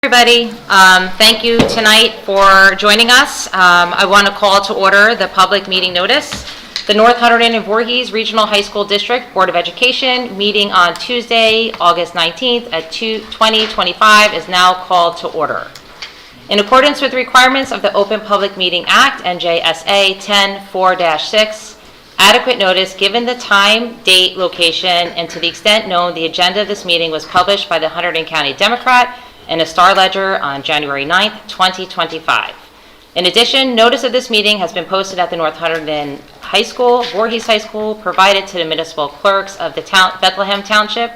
Everybody, thank you tonight for joining us. I want to call to order the public meeting notice. The North Hunterdon-Voorhees Regional High School District Board of Education meeting on Tuesday, August 19th at 2025 is now called to order. In accordance with the requirements of the Open Public Meeting Act, NJSA 10-4-6, adequate notice given the time, date, location, and to the extent known, the agenda of this meeting was published by the Hunterdon County Democrat and a Star Ledger on January 9th, 2025. In addition, notice of this meeting has been posted at the North Hunterdon High School, Voorhees High School, provided to the municipal clerks of the Bethlehem Township,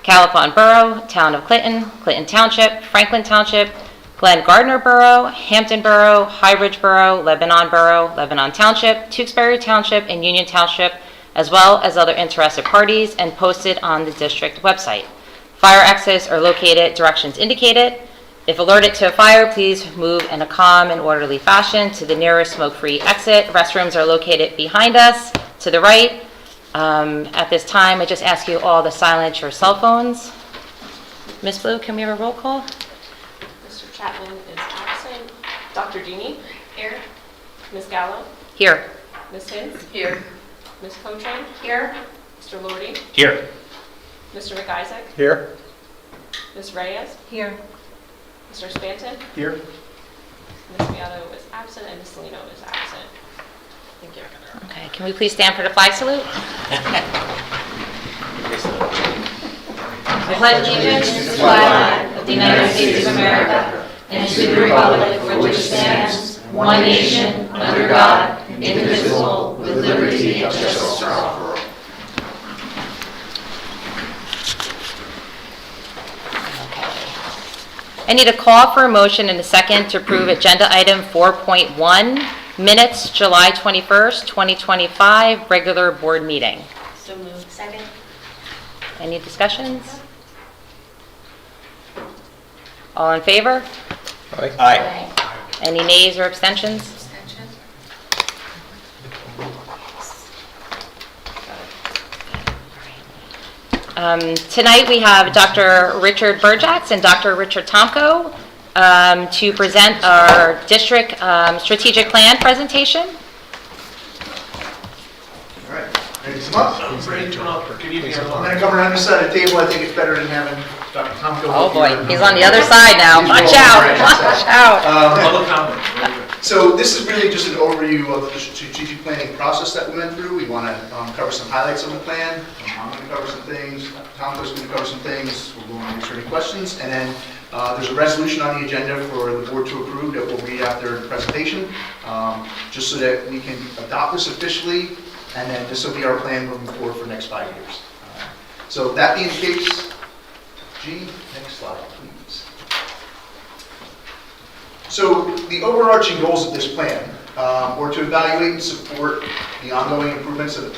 Caliphon Borough, Town of Clinton, Clinton Township, Franklin Township, Glen Gardner Borough, Hampton Borough, High Ridge Borough, Lebanon Township, Tewksbury Township, and Union Township, as well as other interested parties, and posted on the district website. Fire exits are located, directions indicated. If alerted to a fire, please move in a calm and orderly fashion to the nearest smoke-free exit. Restrooms are located behind us, to the right. At this time, I just ask you all to silence your cell phones. Ms. Blue, can we have a roll call? Mr. Chapman is absent. Dr. Genie? Here. Ms. Gallo? Here. Ms. Hintz? Here. Ms. Cochin? Here. Mr. Lordy? Here. Mr. McIsaac? Here. Ms. Reyes? Here. Mr. Spanton? Here. Ms. Miato is absent and Ms. Salino is absent. Thank you. Okay, can we please stand for the flag salute? I pledge allegiance to the flag of the United States of America and to the republic for which it stands, one nation, under God, indivisible, with liberty and justice for all. I need a call for a motion and a second to approve agenda item 4.1, minutes, July 21st, 2025, regular board meeting. So moved. Second. Any discussions? All in favor? Aye. Any nays or abstentions? Abstention. Tonight we have Dr. Richard Burjax and Dr. Richard Tomko to present our district strategic plan presentation. All right, ready to come up? Good evening, everyone. I'm going to come around this side of the table. I think it's better than having Dr. Tomko. Oh boy, he's on the other side now. Watch out, watch out. Public comment. So this is really just an overview of the strategic planning process that we went through. We want to cover some highlights of the plan. I'm going to cover some things. Tomko's going to cover some things. We're going to answer any questions. And then there's a resolution on the agenda for the board to approve that we'll read after the presentation, just so that we can adopt this officially. And then this will be our plan moving forward for the next 5 years. So that being the case, G, next slide, please. So the overarching goals of this plan were to evaluate and support the ongoing improvements of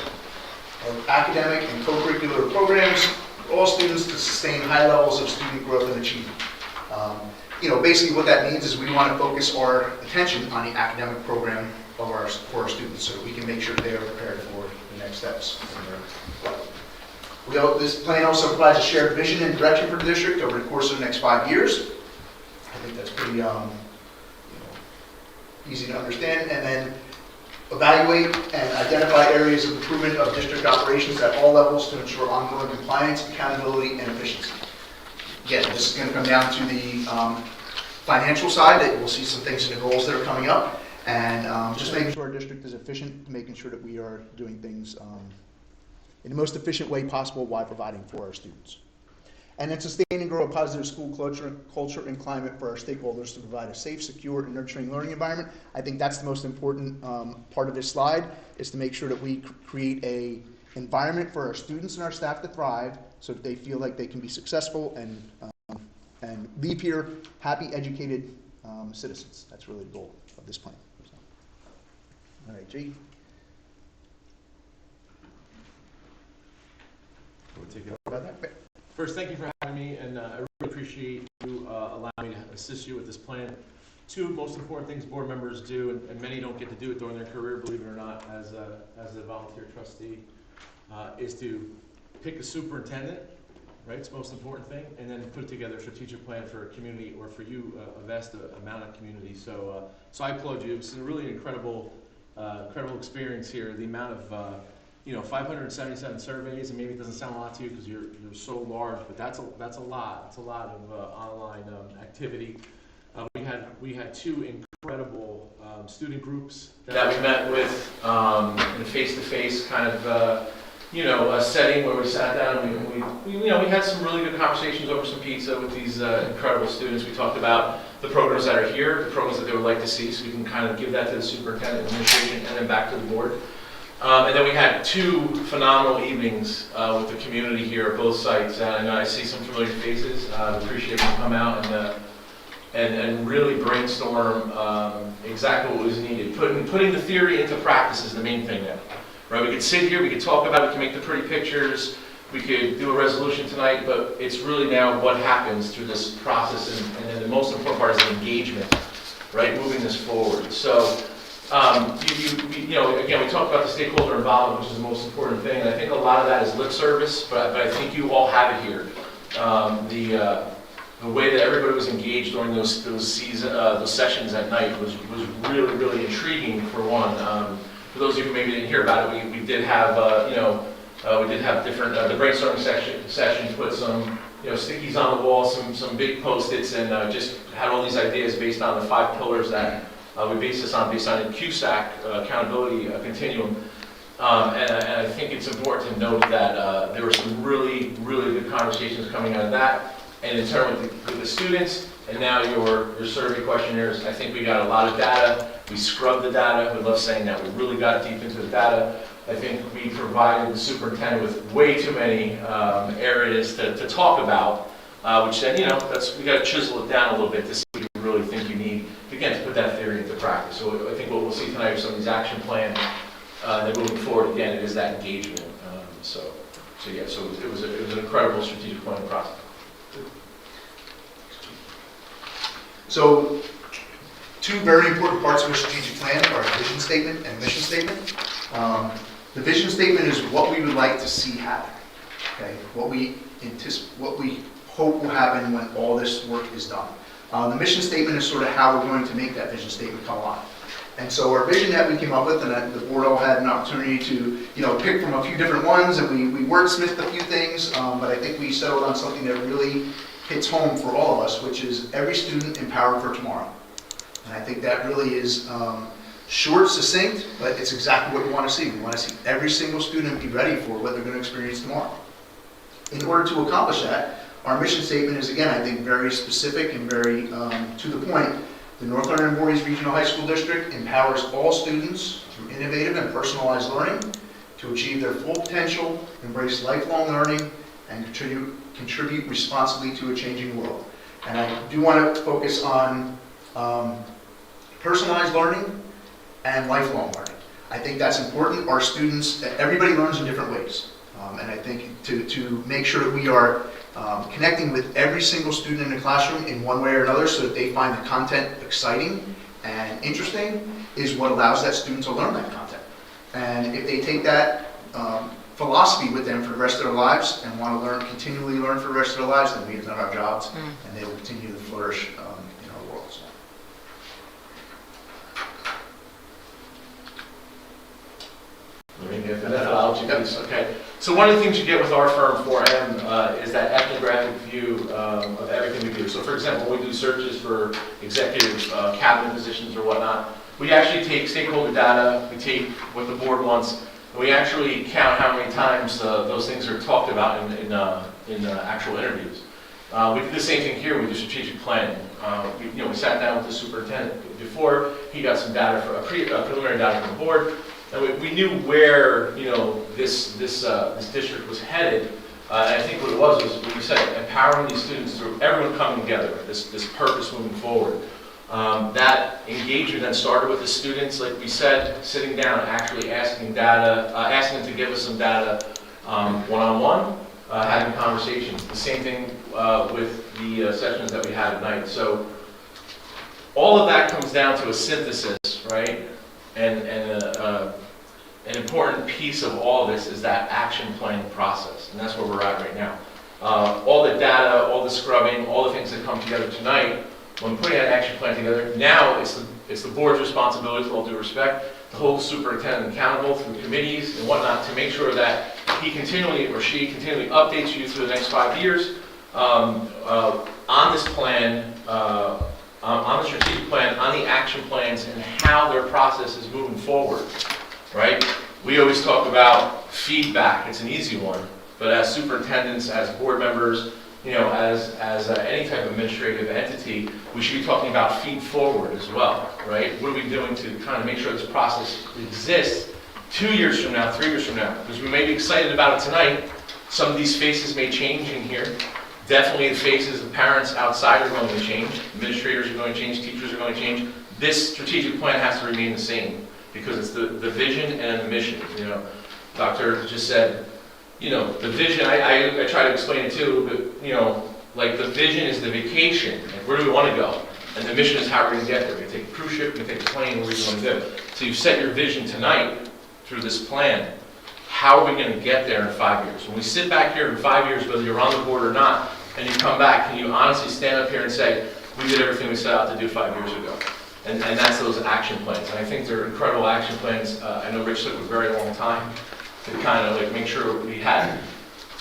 academic and co-curricular programs for all students to sustain high levels of student growth and achievement. Basically what that means is we want to focus our attention on the academic program of for our students so that we can make sure they are prepared for the next steps in their life. This plan also provides a shared vision and direction for the district over the course of the next 5 years. I think that's pretty easy to understand. And then evaluate and identify areas of improvement of district operations at all levels to ensure ongoing compliance, accountability, and efficiency. Again, this is going to come down to the financial side, that we'll see some things in the goals that are coming up, and just making sure our district is efficient, making sure that we are doing things in the most efficient way possible while providing for our students. And then sustain and grow a positive school culture and climate for our stakeholders to provide a safe, secure, and nurturing learning environment. I think that's the most important part of this slide, is to make sure that we create a environment for our students and our staff to thrive so that they feel like they can be successful and leave here happy, educated citizens. That's really the goal of this plan. So. All right, G. We'll take it over. First, thank you for having me, and I really appreciate you allowing me to assist you with this plan. Two most important things board members do, and many don't get to do it during their career, believe it or not, as a volunteer trustee, is to pick a superintendent right? It's the most important thing, and then put together a strategic plan for a community, or for you, a vast amount of community. So I applaud you. It's a really incredible experience here. The amount of 577 surveys, and maybe it doesn't sound a lot to you because you're so large, but that's a lot. It's a lot of online activity. We had two incredible student groups that we met with in a face-to-face kind of a setting where we sat down and we had some really good conversations over some pizza with these incredible students. We talked about the programs that are here, the programs that they would like to see, so we can kind of give that to the superintendent, administration, and then back to the board. And then we had two phenomenal evenings with the community here at both sites. And I see some familiar faces. I appreciate them come out and really brainstorm exactly what was needed. Putting the theory into practice is the main thing now. Right? We could sit here, we could talk about it, we can make the pretty pictures, we could do a resolution tonight, but it's really now what happens through this process, and then the most important part is the engagement, right? Moving this forward. So. Again, we talked about the stakeholder involvement, which is the most important thing, and I think a lot of that is lip service, but I think you all have it here. The way that everybody was engaged during those sessions at night was really, really intriguing, for one. For those of you who maybe didn't hear about it, we did have different, the brainstorming session put some stickies on the wall, some big Post-its, and just had all these ideas based on the 5 pillars that we base this on, based on a QSAC, accountability continuum. And I think it's important to note that there were some really, really good conversations coming out of that. And in turn with the students, and now your survey questionnaires, I think we got a lot of data. We scrubbed the data. We love saying that. We really got deep into the data. I think we provided the superintendent with way too many areas to talk about, which then, we got to chisel it down a little bit to see what you really think you need, again, to put that theory into practice. So I think what we'll see tonight are some of these action plans. Then moving forward, again, it is that engagement. So it was an incredible strategic planning process. So, two very important parts of a strategic plan are a vision statement and mission statement. The vision statement is what we would like to see happen. Okay, what we hope will happen when all this work is done. The mission statement is sort of how we're going to make that vision statement come alive. And so our vision that we came up with, and that the board all had an opportunity to, pick from a few different ones, and we wordsmithed a few things, but I think we settled on something that really hits home for all of us, which is every student empowered for tomorrow. And I think that really is short, succinct, but it's exactly what we want to see. We want to see every single student be ready for what they're going to experience tomorrow. In order to accomplish that, our mission statement is, again, I think very specific and very to the point. The North Hunterdon-Voorhees Regional High School District empowers all students through innovative and personalized learning to achieve their full potential, embrace lifelong learning, and contribute responsibly to a changing world. And I do want to focus on personalized learning and lifelong learning. I think that's important. Our students, everybody learns in different ways. And I think to make sure that we are connecting with every single student in the classroom in one way or another so that they find the content exciting and interesting is what allows that student to learn that content. And if they take that philosophy with them for the rest of their lives and want to continually learn for the rest of their lives, then we have done our jobs and they will continue to flourish in our world. Let me get the methodology piece. Okay. So one of the things you get with our firm, 4M, is that ethnographic view of everything we do. So for example, when we do searches for executive cabinet positions or whatnot, we actually take stakeholder data, we take what the board wants, and we actually count how many times those things are talked about in actual interviews. We do the same thing here. We do strategic planning. We sat down with the superintendent before he got some data for preliminary data from the board. And we knew where this district was headed, and I think what it was what you said, empowering these students through everyone coming together, this purpose moving forward. That engagement then started with the students, like we said, sitting down, actually asking them to give us some data one-on-one, having conversations. The same thing with the sessions that we had at night. So all of that comes down to a synthesis, right? And an important piece of all of this is that action planning process, and that's where we're at right now. all the data, all the scrubbing, all the things that come together tonight, when putting that action plan together, now it's the board's responsibility, with all due respect, to hold superintendent accountable through committees and whatnot to make sure that he continually or she continually updates you through the next 5 years on this plan, on the strategic plan, on the action plans, and how their process is moving forward, right? We always talk about feedback. It's an easy one, but as superintendents, as board members, you know, as any type of administrative entity, we should be talking about feed forward as well, right? What are we doing to kind of make sure this process exists 2 years from now, 3 years from now? Because we may be excited about it tonight. Some of these faces may change in here. Definitely the faces of parents outside are going to change. Administrators are going to change. Teachers are going to change. This strategic plan has to remain the same because it's the vision and the mission. You know, Doctor just said, you know, the vision, I try to explain it too, but, you know, like the vision is the vacation, like where do we want to go? And the mission is how we're going to get there. We're going to take a cruise ship, we're going to take a plane, what are we going to do? So you've set your vision tonight through this plan. How are we going to get there in 5 years? When we sit back here in 5 years, whether you're on the board or not, and you come back, can you honestly stand up here and say, we did everything we set out to do 5 years ago? And that's those action plans. And I think they're incredible action plans. I know Rich took a very long time to kind of like make sure we had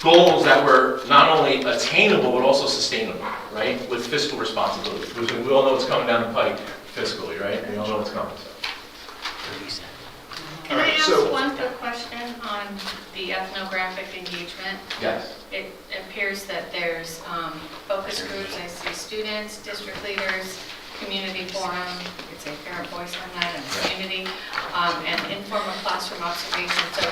goals that were not only attainable but also sustainable, right? With fiscal responsibility. Because we all know what's coming down the pike fiscally, right? We all know what's coming. So. Can I ask So- one quick question on the ethnographic engagement? Yes. It appears that there's focus groups, I see students, district leaders, community forum, you could say parent voice on that, and community, and informal classroom observation. So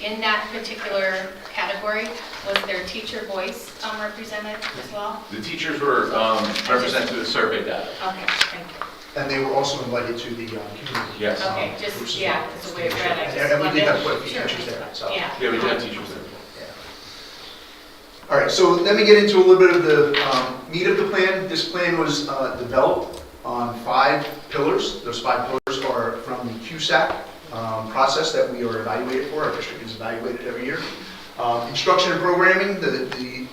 in that particular category, was there teacher voice represented as well? The teachers were represented through the survey data. Okay, thank you. And they were also invited to the community. Yes. Okay, groups just, as yeah, well. it's a way of read, I just And we wanted did have to- quite a few sure. teachers there, so. Yeah. Yeah, we did have teachers there. All right, so let me get into a little bit of the meat of the plan. This plan was developed on 5 pillars. Those 5 pillars are from the QSAC process that we are evaluated for. Our district is evaluated every year. Instruction and programming, the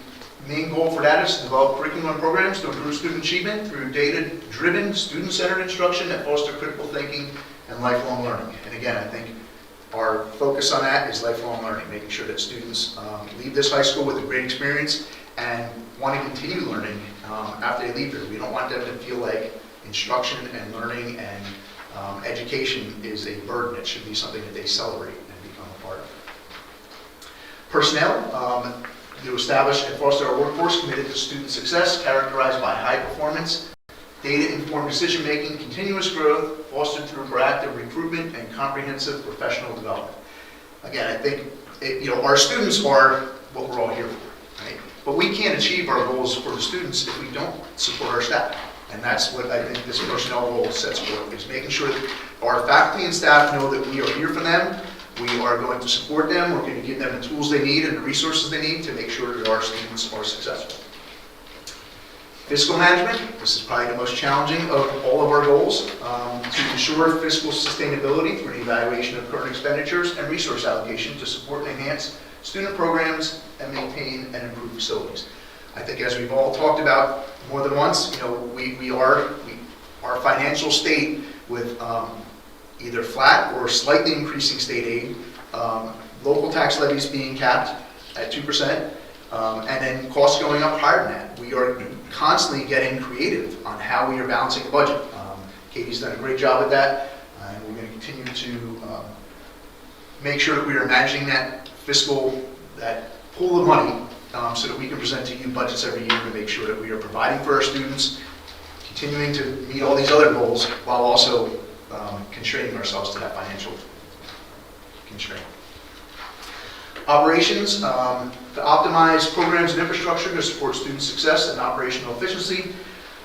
main goal for that is to develop curriculum and programs to improve student achievement through data-driven, student-centered instruction that foster critical thinking and lifelong learning. And again, I think our focus on that is lifelong learning, making sure that students leave this high school with a great experience and want to continue learning after they leave here. We don't want them to feel like instruction and learning and education is a burden. It should be something that they celebrate and become a part of. Personnel, to establish and foster a workforce committed to student success, characterized by high performance, data-informed decision-making, continuous growth, fostered through proactive recruitment and comprehensive professional development. Again, I think our students are what we're all here for, right? But we can't achieve our goals for the students if we don't support our staff. And that's what I think this personnel goal sets forth, is making sure that our faculty and staff know that we are here for them. We are going to support them. We're going to give them the tools they need and the resources they need to make sure that our students are successful. Fiscal management, this is probably the most challenging of all of our goals, to ensure fiscal sustainability through the evaluation of current expenditures and resource allocation to support and enhance student programs and maintain and improve facilities. I think as we've all talked about more than once, our financial state with either flat or slightly increasing state aid, local tax levies being capped at 2%, and then costs going up higher than that. We are constantly getting creative on how we are balancing the budget. Katie's done a great job at that, and we're going to continue to make sure that we are managing that that pool of money so that we can present to you budgets every year to make sure that we are providing for our students, continuing to meet all these other goals while also constraining ourselves to that financial constraint. Operations, to optimize programs and infrastructure to support student success and operational efficiency.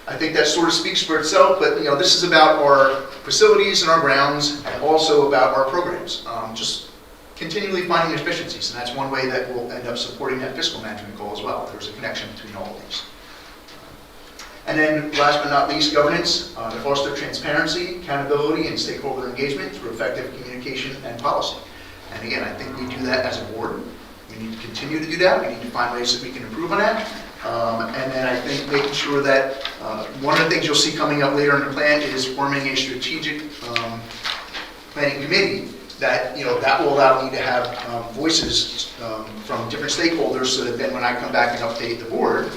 I think that sort of speaks for itself, but this is about our facilities and our grounds and also about our programs. Just continually finding efficiencies, and that's one way that we'll end up supporting that fiscal management goal as well. There's a connection between all of these. And then last but not least, governance, to foster transparency, accountability, and stakeholder engagement through effective communication and policy. And again, I think we do that as a board. We need to continue to do that. We need to find ways that we can improve on that. And then I think making sure that one of the things you'll see coming up later in the plan is forming a strategic planning committee that, that will allow me to have voices from different stakeholders so that then when I come back and update the board,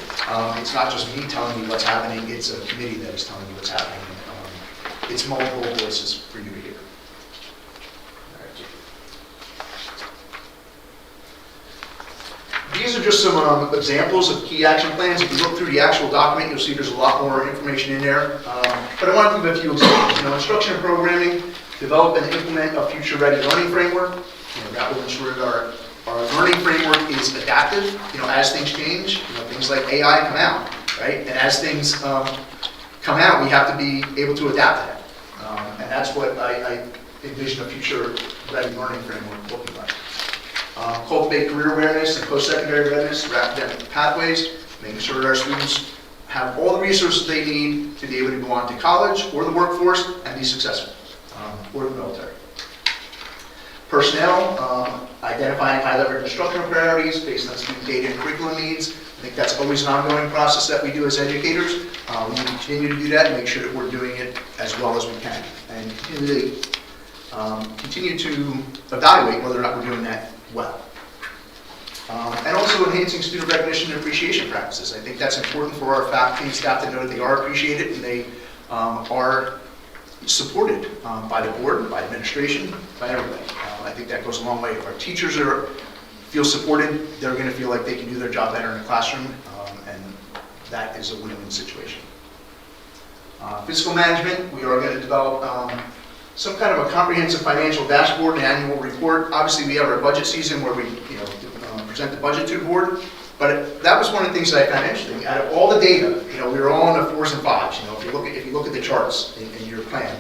it's not just me telling you what's happening, it's a committee that is telling you what's happening. It's multiple voices for you to hear. These are just some examples of key action plans. If you look through the actual document, you'll see there's a lot more information in there. But I want to give a few examples. Instruction and programming, develop and implement a future-ready learning framework. That will ensure that our learning framework is adaptive. As things change, things like AI come out, right? And as things come out, we have to be able to adapt to that. And that's what I envision a future-ready learning framework looking like. Cultivate career awareness and post-secondary readiness through academic pathways, making sure that our students have all the resources they need to be able to go on to college or the workforce and be successful, or the military. Personnel, identifying high-level instructional priorities based on student data and curriculum needs. I think that's always an ongoing process that we do as educators. We need to continue to do that and make sure that we're doing it as well as we can. And continue to evaluate whether or not we're doing that well. And also enhancing student recognition and appreciation practices. I think that's important for our faculty and staff to know that they are appreciated and they are supported by the board, by administration, by everybody. I think that goes a long way. If our teachers feel supported, they're going to feel like they can do their job better in the classroom, and that is a win-win situation. Fiscal management, we are going to develop some kind of a comprehensive financial dashboard and annual report. Obviously, we have our budget season where we present the budget to the board, but that was one of the things that I found interesting. Out of all the data, we were all in the 4s and 5s. If you look at the charts in your plan,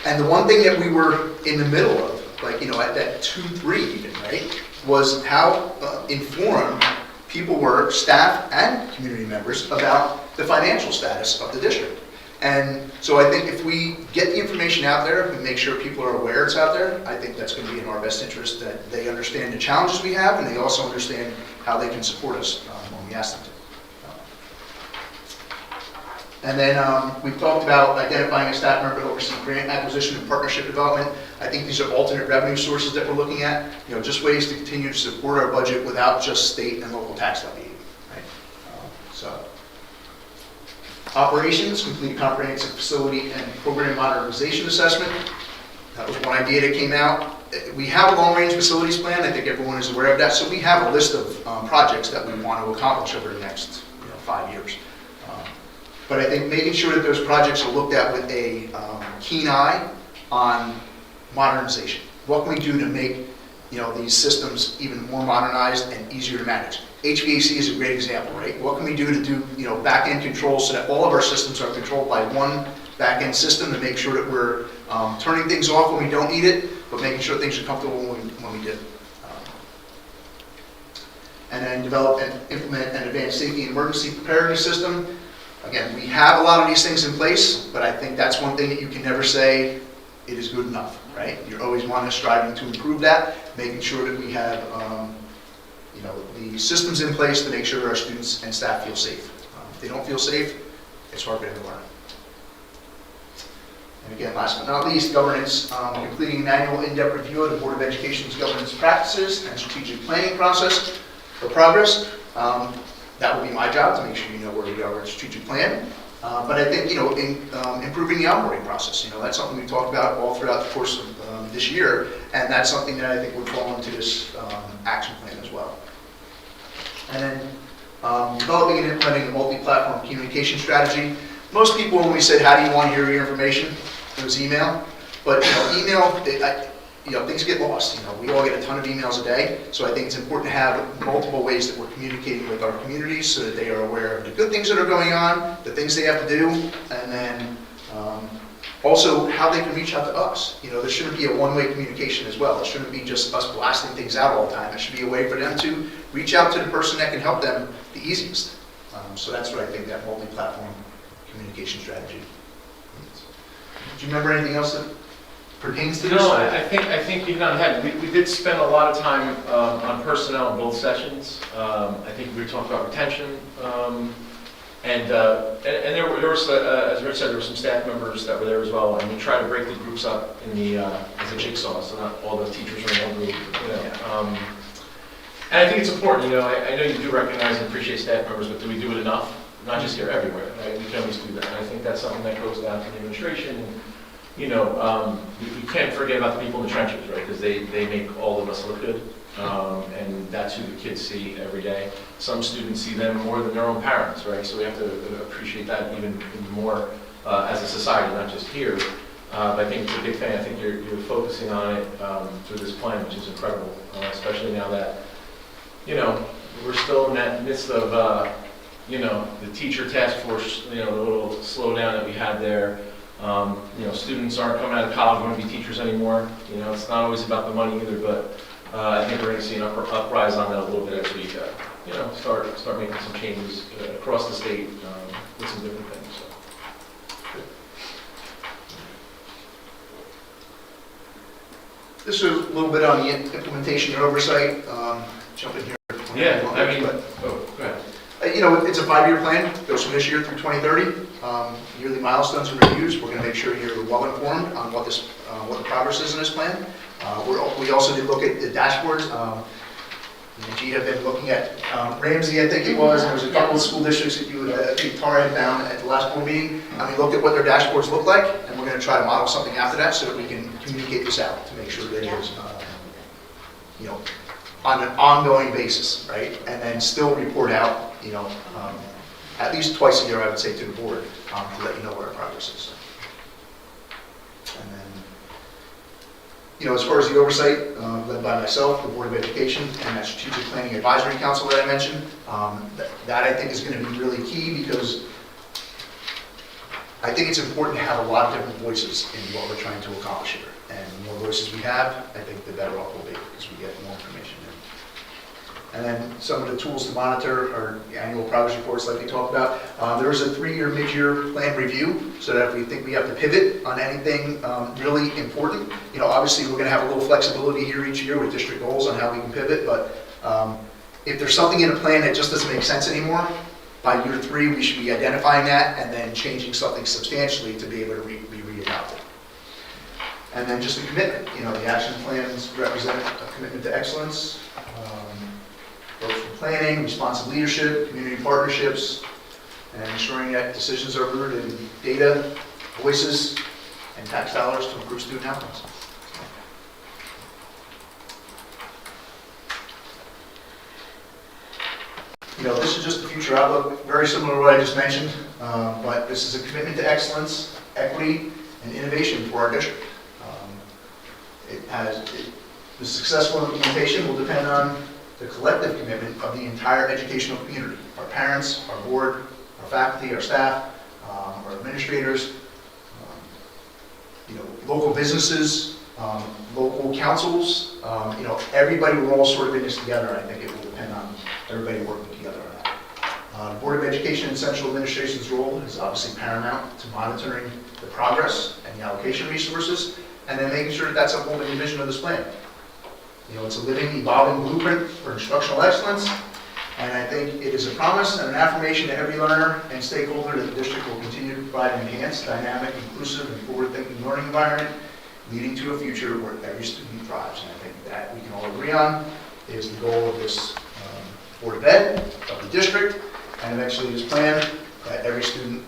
and the one thing that we were in the middle of, at that 2-3 even, right, was how informed people were, staff and community members, about the financial status of the district. And so I think if we get the information out there and make sure people are aware it's out there, I think that's going to be in our best interest, that they understand the challenges we have and they also understand how they can support us when we ask them to. And then we've talked about identifying a staff member to oversee grant acquisition and partnership development. I think these are alternate revenue sources that we're looking at, just ways to continue to support our budget without just state and local tax levy. Right? Operations, complete a comprehensive facility and program modernization assessment. That was one idea that came out. We have a long-range facilities plan. I think everyone is aware of that. So we have a list of projects that we want to accomplish over the next 5 years. But I think making sure that those projects are looked at with a keen eye on modernization. What can we do to make these systems even more modernized and easier to manage? HVAC is a great example, right? What can we do to do back-end control so that all of our systems are controlled by one back-end system to make sure that we're turning things off when we don't need it, but making sure things are comfortable when we do. And then develop and implement an advanced safety and emergency preparedness system. Again, we have a lot of these things in place, but I think that's one thing that you can never say it is good enough, right? You're always striving to improve that, making sure that we have the systems in place to make sure that our students and staff feel safe. If they don't feel safe, it's hard for them to learn. And again, last but not least, governance, completing an annual in-depth review of the Board of Education's governance practices and strategic planning process for progress. That will be my job, to make sure you know where we are with strategic plan. But I think, improving the onboarding process, that's something we talked about all throughout the course of this year, and that's something that I think would fall into this action plan as well. And then developing and implementing a multi-platform communication strategy. Most people, when we said, how do you want to hear your information? It was email. But email, things get lost. We all get a ton of emails a day. So I think it's important to have multiple ways that we're communicating with our communities so that they are aware of the good things that are going on, the things they have to do, and then also how they can reach out to us. There shouldn't be a one-way communication as well. It shouldn't be just us blasting things out all the time. It should be a way for them to reach out to the person that can help them the easiest. So that's what I think that multi-platform communication strategy means. Do you remember anything else that pertains to this? No, I think you hit on the head. We did spend a lot of time on personnel in both sessions. I think we were talking about retention. And there were as Rich said, there were some staff members that were there as well. And we try to break the groups up in the as a jigsaw, so not all the teachers are in one group. And I think it's important. I know you do recognize and appreciate staff members, but do we do it enough? Not just here, everywhere, right? We can always do that. And I think that's something that goes down to the administration. And, we can't forget about the people in the trenches, right? Because they make all of us look good. And that's who the kids see every day. Some students see them more than their own parents, right? So we have to appreciate that even more as a society, not just here. But I think it's a big thing. I think you're focusing on it through this plan, which is incredible, especially now that, we're still in that midst of, the teacher task force, the little slowdown that we had there. Students aren't coming out of college want to be teachers anymore. It's not always about the money either, but I think we're going to see an uprise on that a little bit as we, start making some changes across the state with some different things. So. This is a little bit on the implementation and oversight. Jump in here. Yeah, go ahead. It's a 5-year plan, goes from this year through 2030. Yearly milestones and reviews. We're going to make sure you're well informed on what the progress is in this plan. We also did look at the dashboards. G have been looking at Ramsey, I think it was, and there was a couple of school districts that I think Tara had found at the last board meeting. And we looked at what their dashboards look like, and we're going to try to model something after that so that we can communicate this out to make sure that it is, on an ongoing basis, right? And then still report out, at least twice a year, I would say, to the board to let you know what our progress is. And then, as far as the oversight, led by myself, the Board of Education, and that Strategic Planning Advisory Council that I mentioned, that I think is going to be really key because I think it's important to have a lot of different voices in what we're trying to accomplish here. And the more voices we have, I think the better off we'll be because we get more information in. And then some of the tools to monitor our annual progress reports like we talked about. There is a 3-year mid-year plan review so that if we think we have to pivot on anything really important, obviously we're going to have a little flexibility here each year with district goals on how we can pivot, but if there's something in a plan that just doesn't make sense anymore, by year 3 we should be identifying that and then changing something substantially to be able to be readopted. And then just a commitment, the action plans represent a commitment to excellence, both for planning, responsive leadership, community partnerships, and ensuring that decisions are rooted in data, voices, and tax dollars to improve student outcomes. This is just the future outlook, very similar to what I just mentioned, but this is a commitment to excellence, equity, and innovation for our district. The successful implementation will depend on the collective commitment of the entire educational community, our parents, our board, our faculty, our staff, our administrators, local businesses, local councils, everybody, we're all sort of in this together. I think it will depend on everybody working together on that. The Board of Education and Central Administration's role is obviously paramount to monitoring the progress and the allocation resources, and then making sure that that's upholding the vision of this plan. It's a living, evolving blueprint for instructional excellence, and I think it is a promise and an affirmation to every learner and stakeholder that the district will continue to provide an enhanced, dynamic, inclusive, and forward-thinking learning environment, leading to a future where every student thrives. And I think that we can all agree on is the goal of this Board of Ed, of the district, and eventually this plan, that every student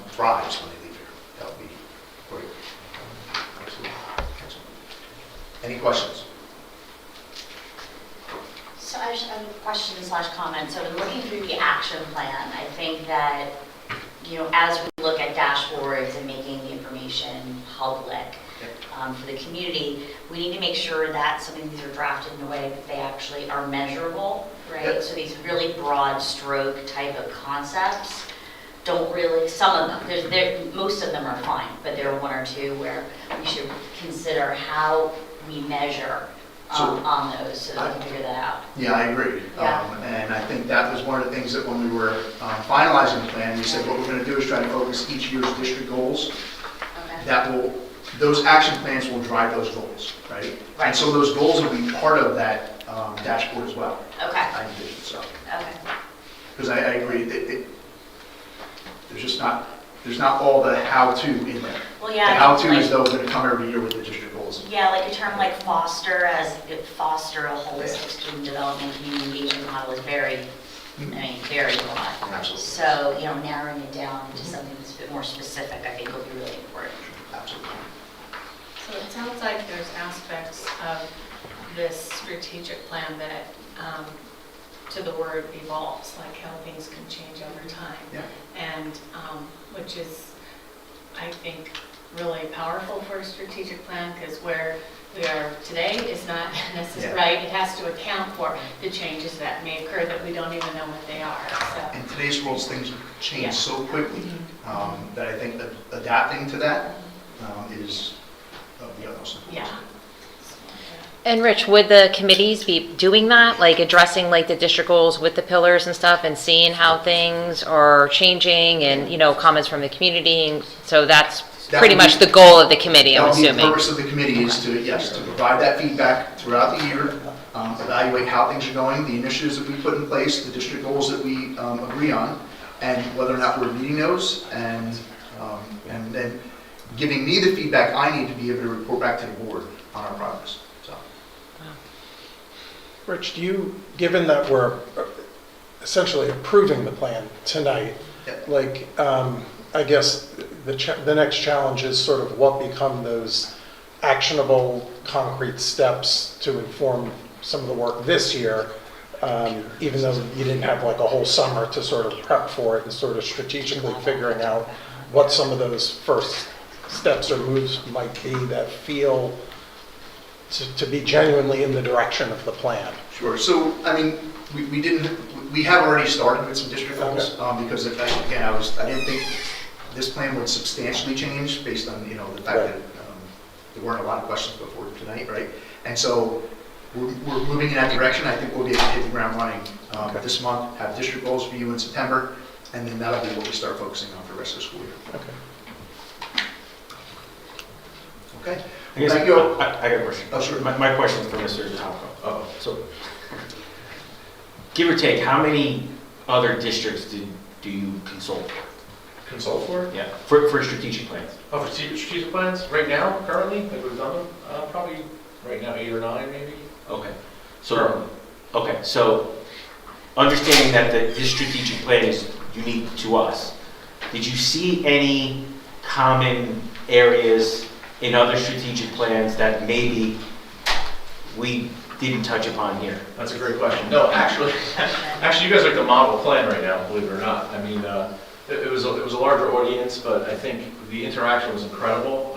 thrives when they leave here. That would be great. Absolutely. Any questions? So I just have a question / comment. So in looking through the action plan, I think that, as we look at dashboards and making the information public for the community, we need to make sure that some of these are drafted in a way that they actually are measurable, right? Yep. So these really broad stroke type of concepts don't really, some of them, most of them are fine, but there are 1 or 2 where we should consider how we measure on those so that we can figure that out. Yeah, I agree. Yeah. And I think that was one of the things that when we were finalizing the plan, we said what we're going to do is try to focus each year's district goals Okay. that will those action plans will drive those goals, right? Right. And so those goals will be part of that dashboard as well, Okay, I envision, so. okay. Because I agree, there's not all the how-to in there. Well, The yeah. how-to like- is though going to come every year with the district goals. Yeah, like a term like foster, foster a holistic student development community engagement model is very, very broad. Absolutely. So, narrowing it down into something that's a bit more specific, I think will be really important. Absolutely. So it sounds like there's aspects of this strategic plan that, to the word evolves, like how things can change over time. Yeah. And which is, I think, really powerful for a strategic plan, because where we are today is not necessarily Yeah. right. It has to account for the changes that may occur that we don't even know what they are. So, In today's world, things change Yeah. so quickly that I think that adapting to that is of the utmost importance. yeah. And Rich, would the committees be doing that, like addressing like the district goals with the pillars and stuff and seeing how things are changing and, comments from the community? And so that's That pretty would much be- the goal of the committee, I'm That would be the assuming. purpose of the committee is to, yes, to provide that feedback throughout the year, evaluate how things are going, the initiatives that we put in place, the district goals that we agree on, and whether or not we're meeting those, and then giving me the feedback I need to be able to report back to the board on our progress. So, Rich, given that we're essentially approving the plan tonight, Yep. I guess the next challenge is sort of what become those actionable, concrete steps to inform some of the work this year, even though you didn't have like a whole summer to sort of prep for it and sort of strategically figuring out what some of those first steps or moves might be that feel to be genuinely in the direction of the plan. Sure. So, we have already started with some district goals, because again, I didn't think this plan would substantially change based on, the fact that there weren't a lot of questions before tonight, right? And so we're moving in that direction. I think we'll be able to hit the ground running this month, have district goals for you in September, and then that'll be what we start focusing on for the rest of the school year. Okay. Okay? I guess Thank you. I got a question. Oh, sure. My question is for Mr. Topko. So, give or take, how many other districts do you consult for? Consult for? Yeah, for strategic plans. Oh, for strategic plans, right now, currently, like we've done them, probably right now 8 or 9 maybe. Okay. Currently. So understanding that this strategic plan is unique to us, did you see any common areas in other strategic plans that maybe we didn't touch upon here? That's a great question. No, actually, you guys are like the model plan right now, believe it or not. I mean, it was a larger audience, but I think the interaction was incredible.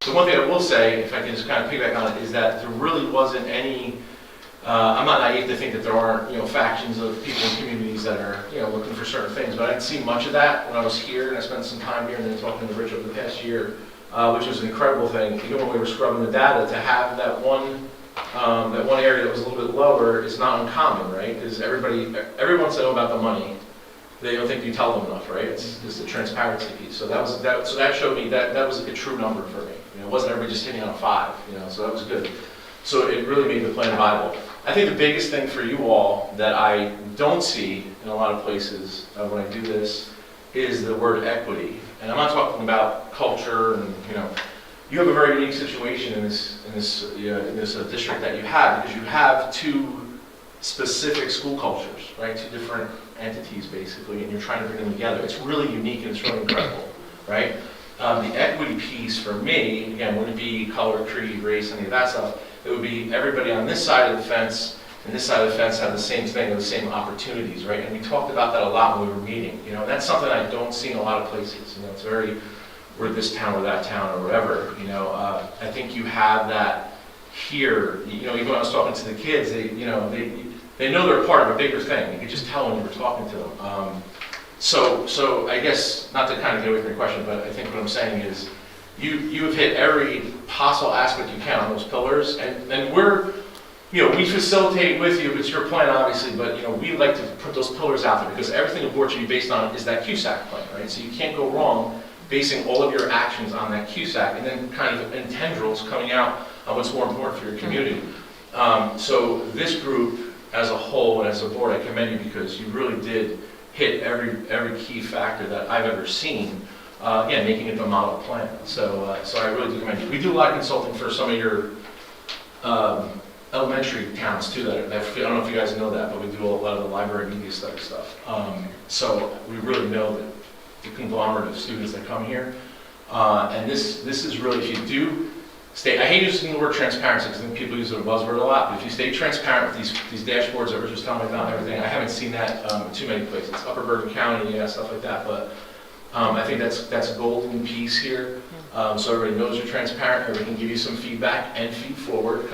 The one thing I will say, if I can just kind of piggyback on it, is that there really wasn't any. I'm not naive to think that there aren't, factions of people in communities that are, looking for certain things, but I didn't see much of that when I was here, and I spent some time here and then talking to Rich over the past year, which was an incredible thing. Even when we were scrubbing the data, to have that one area that was a little bit lower is not uncommon, right? Because everyone wants to know about the money. They don't think you tell them enough, right? It's the transparency piece. So that showed me that was a true number for me. It wasn't everybody just hitting on a 5, so that was good. So it really made the plan viable. I think the biggest thing for you all that I don't see in a lot of places when I do this is the word equity. And I'm not talking about culture and, you have a very unique situation in this district that you have, because you have 2 specific school cultures, right? 2 different entities basically, and you're trying to bring them together. It's really unique and it's really incredible, right? The equity piece for me, again, wouldn't be color, creed, race, any of that stuff. It would be everybody on this side of the fence and this side of the fence have the same thing, the same opportunities, right? And we talked about that a lot when we were meeting. That's something I don't see in a lot of places. It's very, we're this town or that town or whatever. I think you have that here. Even when I was talking to the kids, they know they're a part of a bigger thing. You could just tell when you were talking to them. So I guess, not to kind of get away from your question, but I think what I'm saying is you have hit every possible aspect you can on those pillars, and we're, we facilitate with you. It's your plan, obviously, but we like to put those pillars out there because everything the board should be based on is that QSAC plan, right? So you can't go wrong basing all of your actions on that CUSAC, and then kind of in tendrils coming out on what's more important for your community. So this group as a whole and as a board, I commend you because you really did hit every key factor that I've ever seen, making it a model plan. So I really do commend you. We do a lot of consulting for some of your elementary towns too. That I don't know if you guys know that, but we do a lot of the library media study stuff. So we really know that the conglomerate of students that come here, and this is really, if you do stay, I hate using the word transparency because I think people use it as a buzzword a lot, but if you stay transparent with these dashboards that we're just telling me about and everything, I haven't seen that in too many places. Upper Bergen County, stuff like that, but I think that's a golden piece here. So everybody knows you're transparent, everybody can give you some feedback and feed forward.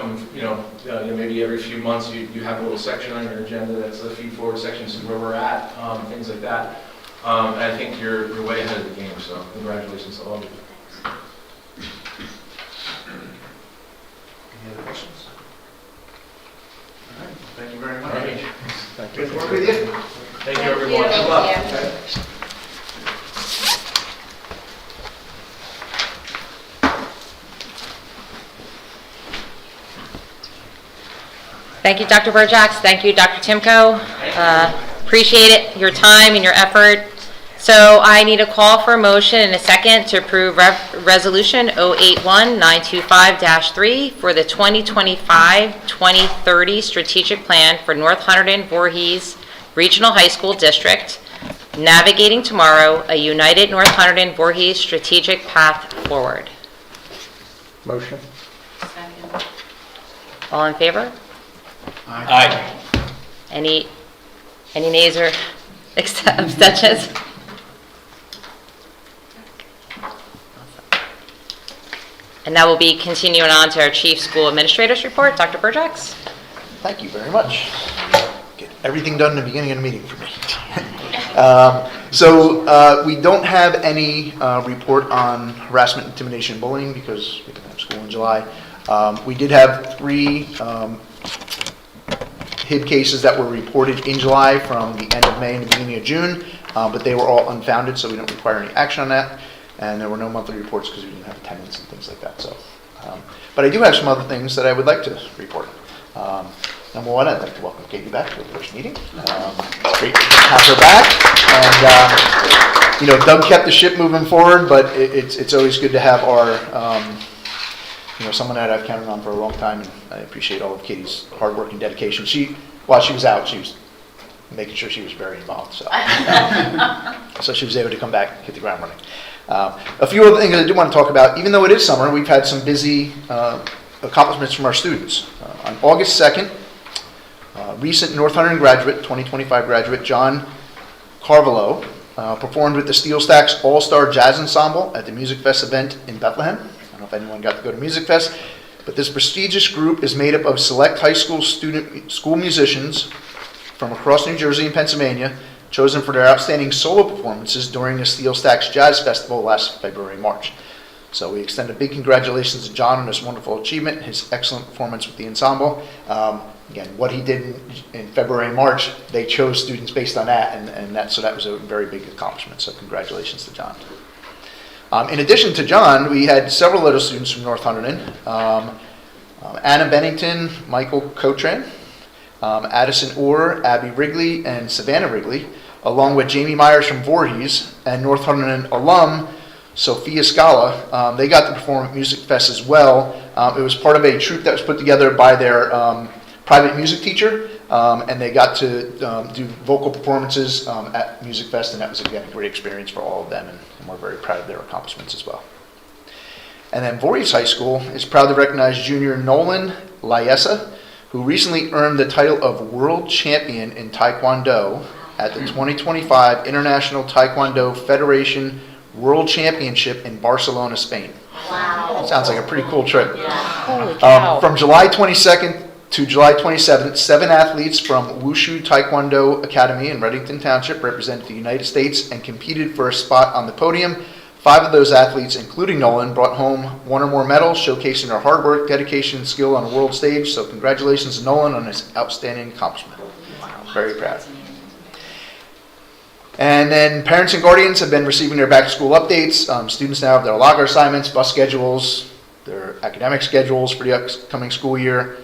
Maybe every few months you have a little section on your agenda that's a feed forward section, so where we're at, things like that. And I think you're way ahead of the game, so congratulations to all of you. Any other questions? All right, thank you very much. All right. Thank Good you. work with you. Thank you, everyone. Good luck. Thank you, Dr. Burjax. Thank you, Dr. Timko. Appreciate it, your time and your effort. So I need a call for a motion and a second to approve Resolution 081-925-3 for the 2025-2030 Strategic Plan for North Hunterdon-Voorhees Regional High School District, Navigating Tomorrow, a United North Hunterdon-Voorhees Strategic Path Forward. Motion? Second. All in favor? Aye. Any nays or abstentions? And that will be continuing on to our Chief School Administrator's report. Dr. Burjax? Thank you very much. Get everything done in the beginning of the meeting for me. We don't have any report on harassment, intimidation, bullying because we didn't have school in July. We did have 3 HIB cases that were reported in July from the end of May and the beginning of June, but they were all unfounded, so we don't require any action on that. And there were no monthly reports because we didn't have attendance and things like that. So, but I do have some other things that I would like to report. Number one, I'd like to welcome Katie back to the first meeting. It's great to have her back. And Doug kept the ship moving forward, but it's always good to have our someone that I've counted on for a long time. And I appreciate all of Katie's hard work and dedication. While she was out, she was making sure she was very involved. So, so she was able to come back and hit the ground running. A few other things I do want to talk about. Even though it is summer, we've had some busy accomplishments from our students. On August 2nd, recent North Hunterdon graduate, 2025 graduate, John Carvalho, performed with the Steel Stacks All-Star Jazz Ensemble at the Music Fest event in Bethlehem. I don't know if anyone got to go to Music Fest, but this prestigious group is made up of select high school school musicians from across New Jersey and Pennsylvania, chosen for their outstanding solo performances during the Steel Stacks Jazz Festival last February and March. So we extend a big congratulations to John on this wonderful achievement, his excellent performance with the ensemble. Again, what he did in February and March, they chose students based on that, and that was a very big accomplishment. So congratulations to John. In addition to John, we had several other students from North Hunterdon. Anna Bennington, Michael Cotran, Addison Orr, Abby Wrigley, and Savannah Wrigley, along with Jamie Myers from Voorhees and North Hunterdon alum Sophia Scala. They got to perform at Music Fest as well. It was part of a troupe that was put together by their private music teacher, and they got to do vocal performances at Music Fest, and that was, again, a great experience for all of them, and we're very proud of their accomplishments as well. And then Voorhees High School is proud to recognize junior Nolan Liesa, who recently earned the title of World Champion in Taekwondo at the 2025 International Taekwondo Federation World Championship in Barcelona, Spain. Wow. Sounds like a pretty cool trip. Holy cow. From July 22nd to July 27th, 7 athletes from Wushu Taekwondo Academy in Reddington Township represented the United States and competed for a spot on the podium. 5 of those athletes, including Nolan, brought home 1 or more medals, showcasing their hard work, dedication, and skill on the world stage. So congratulations to Nolan on his outstanding accomplishment. Very proud. And then parents and guardians have been receiving their back-to-school updates. Students now have their logger assignments, bus schedules, their academic schedules for the upcoming school year.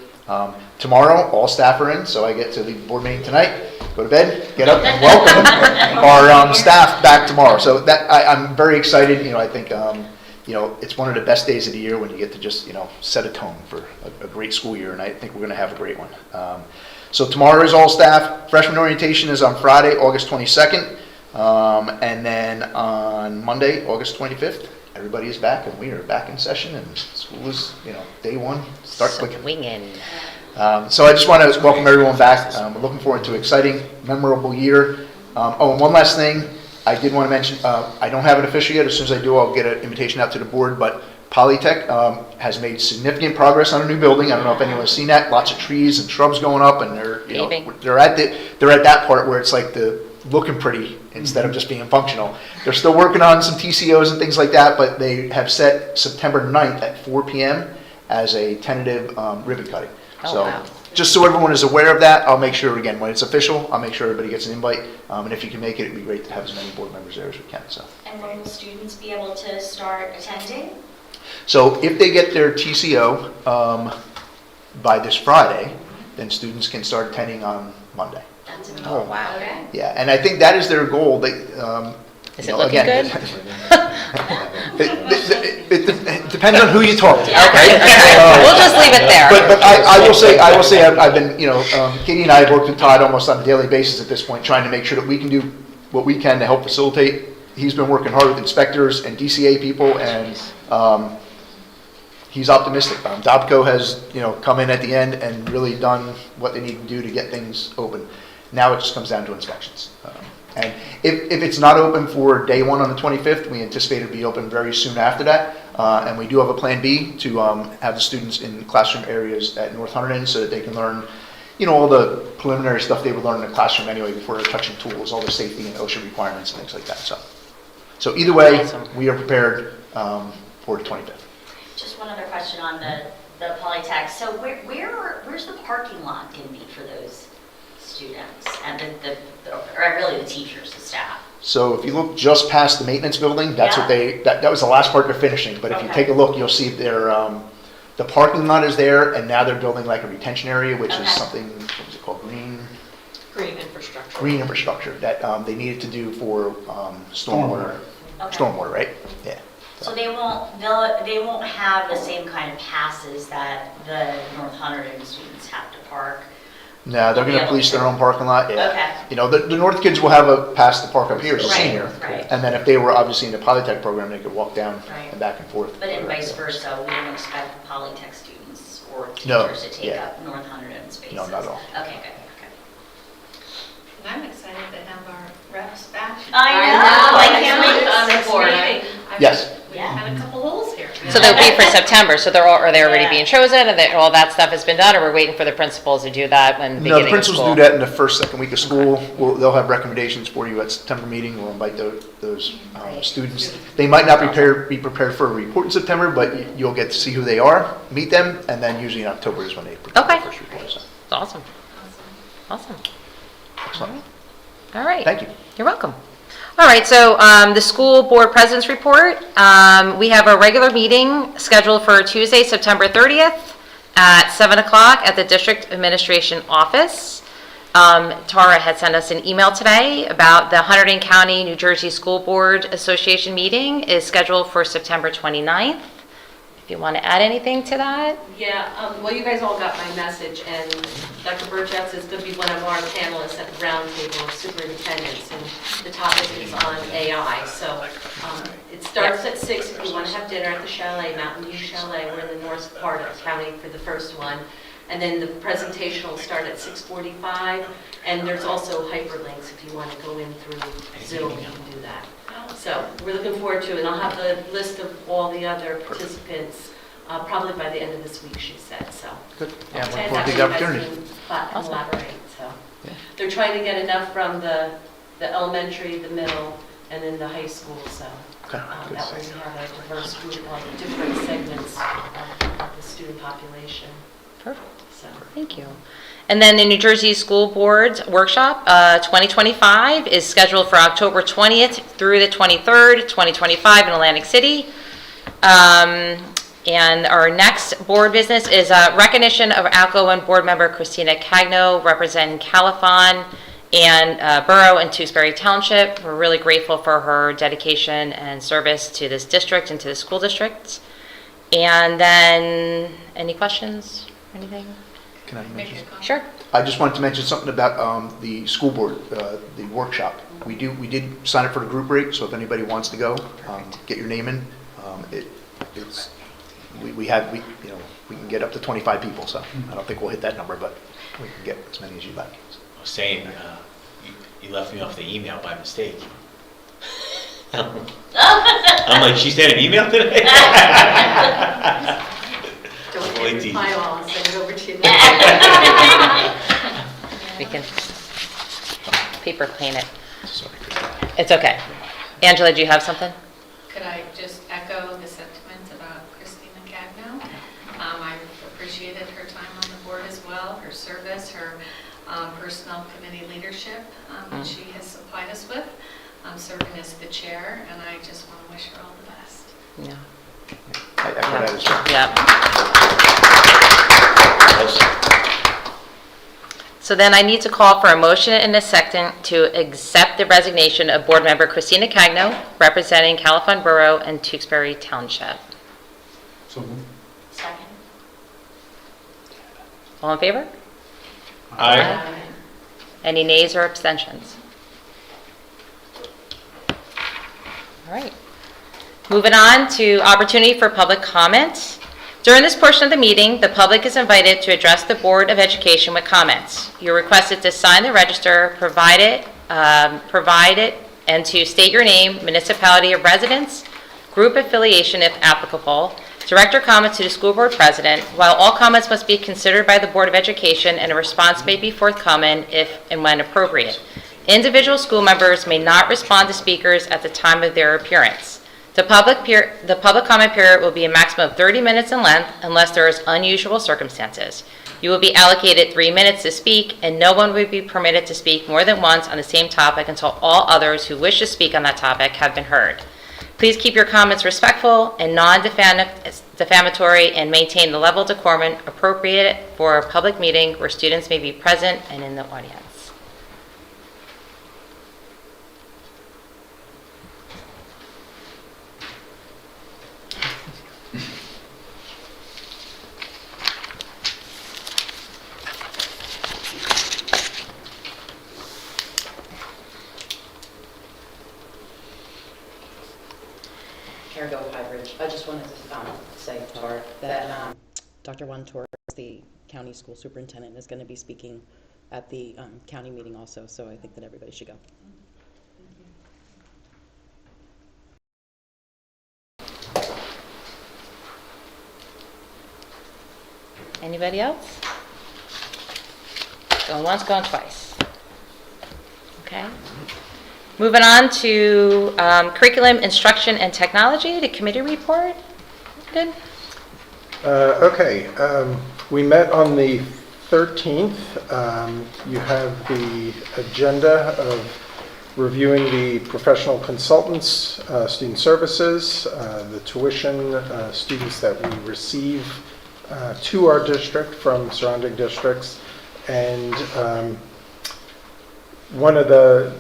Tomorrow, all staff are in, so I get to leave the board meeting tonight, go to bed, get up, and welcome our staff back tomorrow. So that I'm very excited. I think it's one of the best days of the year when you get to just set a tone for a great school year, and I think we're going to have a great one. So tomorrow is all staff. Freshman orientation is on Friday, August 22nd, and then on Monday, August 25th. Everybody is back, and we are back in session, and school is, day one, start clicking. Swinging. So I just want to welcome everyone back. We're looking forward to an exciting, memorable year. And one last thing I did want to mention, I don't have it official yet. As soon as I do, I'll get an invitation out to the board, but Polytech has made significant progress on a new building. I don't know if anyone's seen that. Lots of trees and shrubs going up, and they're at that part where it's like looking pretty instead of just being functional. They're still working on some TCOs and things like that, but they have set September 9th at 4 p.m. as a tentative ribbon cutting. Oh, wow. Just so everyone is aware of that, I'll make sure, again, when it's official, I'll make sure everybody gets an invite. And if you can make it, it'd be great to have as many board members there as we can. And when will students be able to start attending? So if they get their TCO by this Friday, then students can start attending on Monday. That's amazing. Oh, wow. Okay. Yeah, and I think that is their goal. Is it looking good? It depends on who you talk to. Okay. We'll just leave it there. But I will say I've been, Katie and I have worked with Todd almost on a daily basis at this point, trying to make sure that we can do what we can to help facilitate. He's been working hard with inspectors and DCA people, and he's optimistic. DOPCO has, come in at the end and really done what they need to do to get things open. Now it just comes down to inspections. And if it's not open for day one on the 25th, we anticipate it to be open very soon after that. And we do have a plan B to have the students in classroom areas at North Hunterdon so that they can learn, all the preliminary stuff they would learn in the classroom anyway before they're touching tools, all the safety and OSHA requirements and things like that. So either way, Awesome. we are prepared for the 25th. Just one other question on the Polytech. So where's the parking lot going to be for those students and or really the teachers, the staff? So if you look just past the maintenance building, that's what that was the last part they're finishing. But if you take a look, you'll see the parking lot is there, and now they're building like a retention area, which is something, what was it called, green infrastructure that they needed to do for stormwater. Okay. Stormwater, right? Yeah. So they won't have the same kind of passes that the North Hunterdon students have to park. No, they're going to police their own parking lot. Yeah. Okay. The North kids will have a pass to park up here as a senior. Right. And then if they were obviously in the Polytech program, they could walk down Right. and back and forth. But in vice versa, we don't expect the Polytech students or No, teachers to take yeah. up North Hunterdon spaces. No, not at all. Okay, good. And I'm excited to have our reps back. I know. I can't wait. On the board. Yes. We had a couple holes here. So they'll be for September, so are they already being chosen, and all that stuff has been done, or we're waiting for the principals to do that when the No, the beginning of school? principals do that in the first, second week of school. They'll have recommendations for you at September meeting. We'll invite those students. They might not be prepared for a report in September, but you'll get to see who they are, meet them, and then usually in October is when they prepare Okay. the first report. So, Awesome. Awesome. excellent. All right. Thank you. You're welcome. All right, so the school board president's report. We have a regular meeting scheduled for Tuesday, September 30th at 7 o'clock at the district administration office. Tara had sent us an email today about the Hunterdon County, New Jersey School Board Association meeting is scheduled for September 29th. If you want to add anything to that? Yeah, well, you guys all got my message, and Dr. Burchett is going to be one of our panelists at the roundtable of superintendents, and the topic is on AI. So it starts at 6 if you want to have dinner at the Chalet, Mountain View Chalet. We're in the north part of the county for the first one. And then the presentation will start at 6:45, and there's also hyperlinks if you want to go in through Zoom, you can do that. So we're looking forward to it, and I'll have the list of all the other participants probably by the end of this week, she said, so. Good. Yeah, And looking forward to actually the opportunity. has been collaborate, so. Yeah. They're trying to get enough from the elementary, the middle, and then the high school, so. Okay, good. That way we have a diverse group of different segments of the student population. Perfect. So, Thank you. And then the New Jersey School Board's Workshop 2025 is scheduled for October 20th through the 23rd, 2025 in Atlantic City. And our next board business is recognition of outgoing board member Christina Cagno, representing Califon and Borough and Tewksbury Township. We're really grateful for her dedication and service to this district and to the school districts. And then, any questions, anything? Can I mention? Sure. I just wanted to mention something about the school board, the workshop. We did sign up for the group rate, so if anybody wants to go, get your name in. We can get up to 25 people, so I don't think we'll hit that number, but we can get as many as you'd like. I was saying, you left me off the email by mistake. I'm like, she sent an email today? don't Wait get till- my all and send it over to you. We can paper clean it. Sorry. It's okay. Angela, do you have something? Could I just echo the sentiments about Christina Cagno? I appreciated her time on the board as well, her service, her personnel committee leadership that she has supplied us with, serving as the chair, and I just want to wish her all the best. Yeah. I echo that as well. Yeah. So then I need to call for a motion in a second to accept the resignation of board member Christina Cagno, representing Califon Borough and Tewksbury Township. Second? All in favor? Aye. Any nays or abstentions? All right. Moving on to opportunity for public comment. During this portion of the meeting, the public is invited to address the Board of Education with comments. You're requested to sign the register, provide it, and to state your name, municipality of residence, group affiliation if applicable. Direct your comments to the school board president. While all comments must be considered by the Board of Education and a response may be forthcoming if and when appropriate. Individual school members may not respond to speakers at the time of their appearance. The public comment period will be a maximum of 30 minutes in length unless there is unusual circumstances. You will be allocated 3 minutes to speak, and no one will be permitted to speak more than once on the same topic until all others who wish to speak on that topic have been heard. Please keep your comments respectful and non-defamatory and maintain the level of decorum appropriate for a public meeting where students may be present and in the audience. Karen Highbridge. I just wanted to say to her that Dr. Juan Torres, the county school superintendent, is going to be speaking at the county meeting also, so I think that everybody should go. Anybody else? Going once, going twice. Okay. Moving on to curriculum, instruction, and technology, the committee report. Good. Okay, we met on the 13th. You have the agenda of reviewing the professional consultants, student services, the tuition students that we receive to our district from surrounding districts, and one of the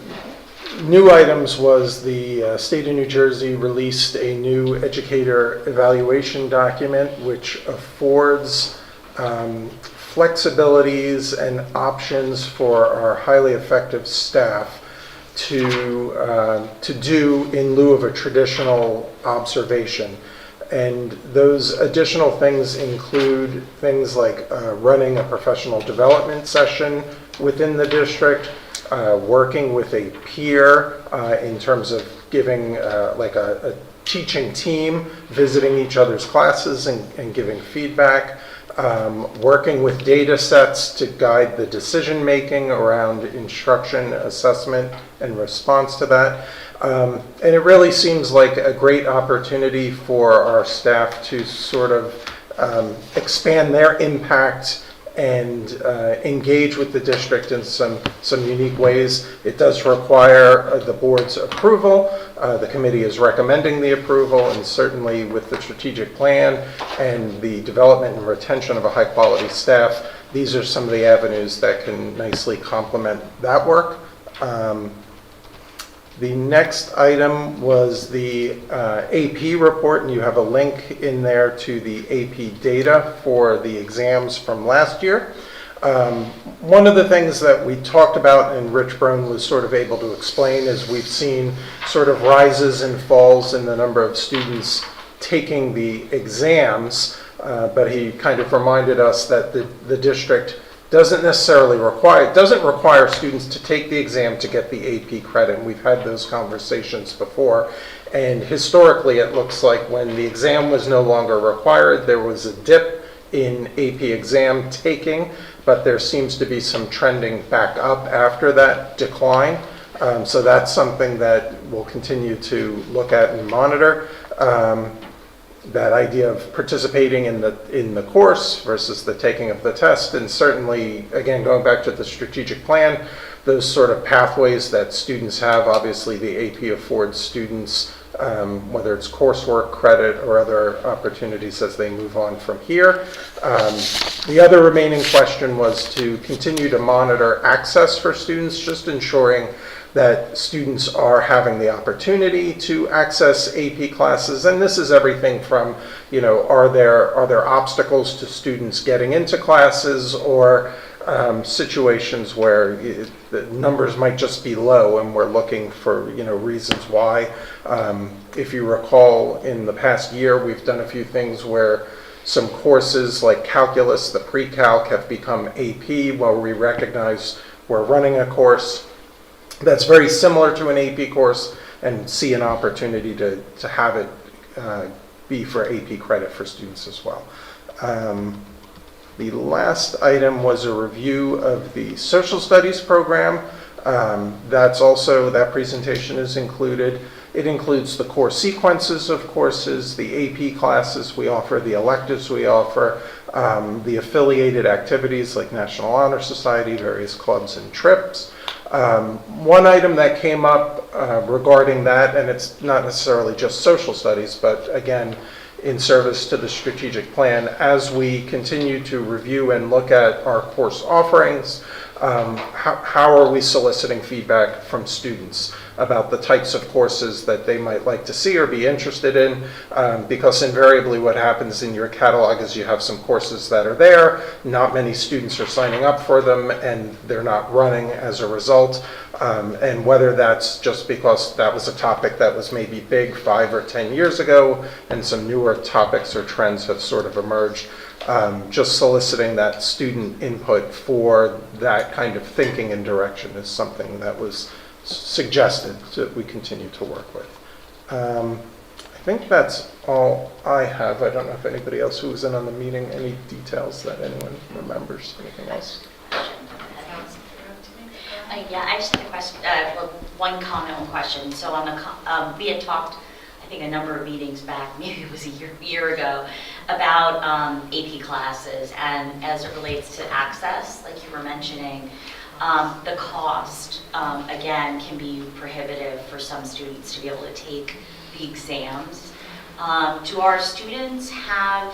new items was the state of New Jersey released a new educator evaluation document which affords flexibilities and options for our highly effective staff to do in lieu of a traditional observation. And those additional things include things like running a professional development session within the district, working with a peer in terms of giving like a teaching team, visiting each other's classes and giving feedback, working with data sets to guide the decision making around instruction, assessment, and response to that. And it really seems like a great opportunity for our staff to sort of expand their impact and engage with the district in some unique ways. It does require the board's approval. The committee is recommending the approval, and certainly with the strategic plan and the development and retention of a high-quality staff, these are some of the avenues that can nicely complement that work. The next item was the AP report, and you have a link in there to the AP data for the exams from last year. One of the things that we talked about, and Rich Brown was sort of able to explain, is we've seen sort of rises and falls in the number of students taking the exams, but he kind of reminded us that the district doesn't require students to take the exam to get the AP credit. And we've had those conversations before. And historically, it looks like when the exam was no longer required, there was a dip in AP exam taking, but there seems to be some trending back up after that decline. So that's something that we'll continue to look at and monitor. That idea of participating in the course versus the taking of the test, and certainly, again, going back to the strategic plan, those sort of pathways that students have. Obviously, the AP affords students, whether it's coursework, credit, or other opportunities as they move on from here. The other remaining question was to continue to monitor access for students, just ensuring that students are having the opportunity to access AP classes. And this is everything from, are there obstacles to students getting into classes, or situations where the numbers might just be low and we're looking for, reasons why. If you recall, in the past year, we've done a few things where some courses like calculus, the pre-calc, have become AP, where we recognize we're running a course that's very similar to an AP course and see an opportunity to have it be for AP credit for students as well. The last item was a review of the social studies program. That presentation is included. It includes the core sequences of courses, the AP classes we offer, the electives we offer, the affiliated activities like National Honor Society, various clubs and trips. One item that came up regarding that, and it's not necessarily just social studies, but again, in service to the strategic plan, as we continue to review and look at our course offerings, how are we soliciting feedback from students about the types of courses that they might like to see or be interested in, because invariably what happens in your catalog is you have some courses that are there, not many students are signing up for them, and they're not running as a result. And whether that's just because that was a topic that was maybe big 5 or 10 years ago and some newer topics or trends have sort of emerged, just soliciting that student input for that kind of thinking and direction is something that was suggested that we continue to work with. I think that's all I have. I don't know if anybody else who was in on the meeting, any details that anyone remembers, anything else? Yeah, I just had a question, one comment, one question. So on the, we had talked, I think a number of meetings back, maybe it was a year ago, about AP classes, and as it relates to access, like you were mentioning, the cost, again, can be prohibitive for some students to be able to take the exams. Do our students have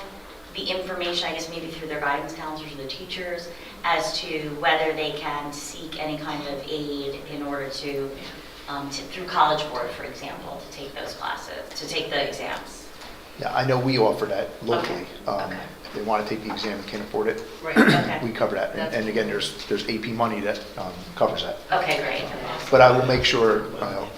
the information, I guess maybe through their guidance counselors or the teachers, as to whether they can seek any kind of aid in order to through College Board, for example, to take those classes, to take the exams? Yeah, I know we offer that locally. Okay. If they want to take the exam and can't afford it, Right. Okay. we cover that. And again, there's AP money that covers that. Okay, great. But I will make sure,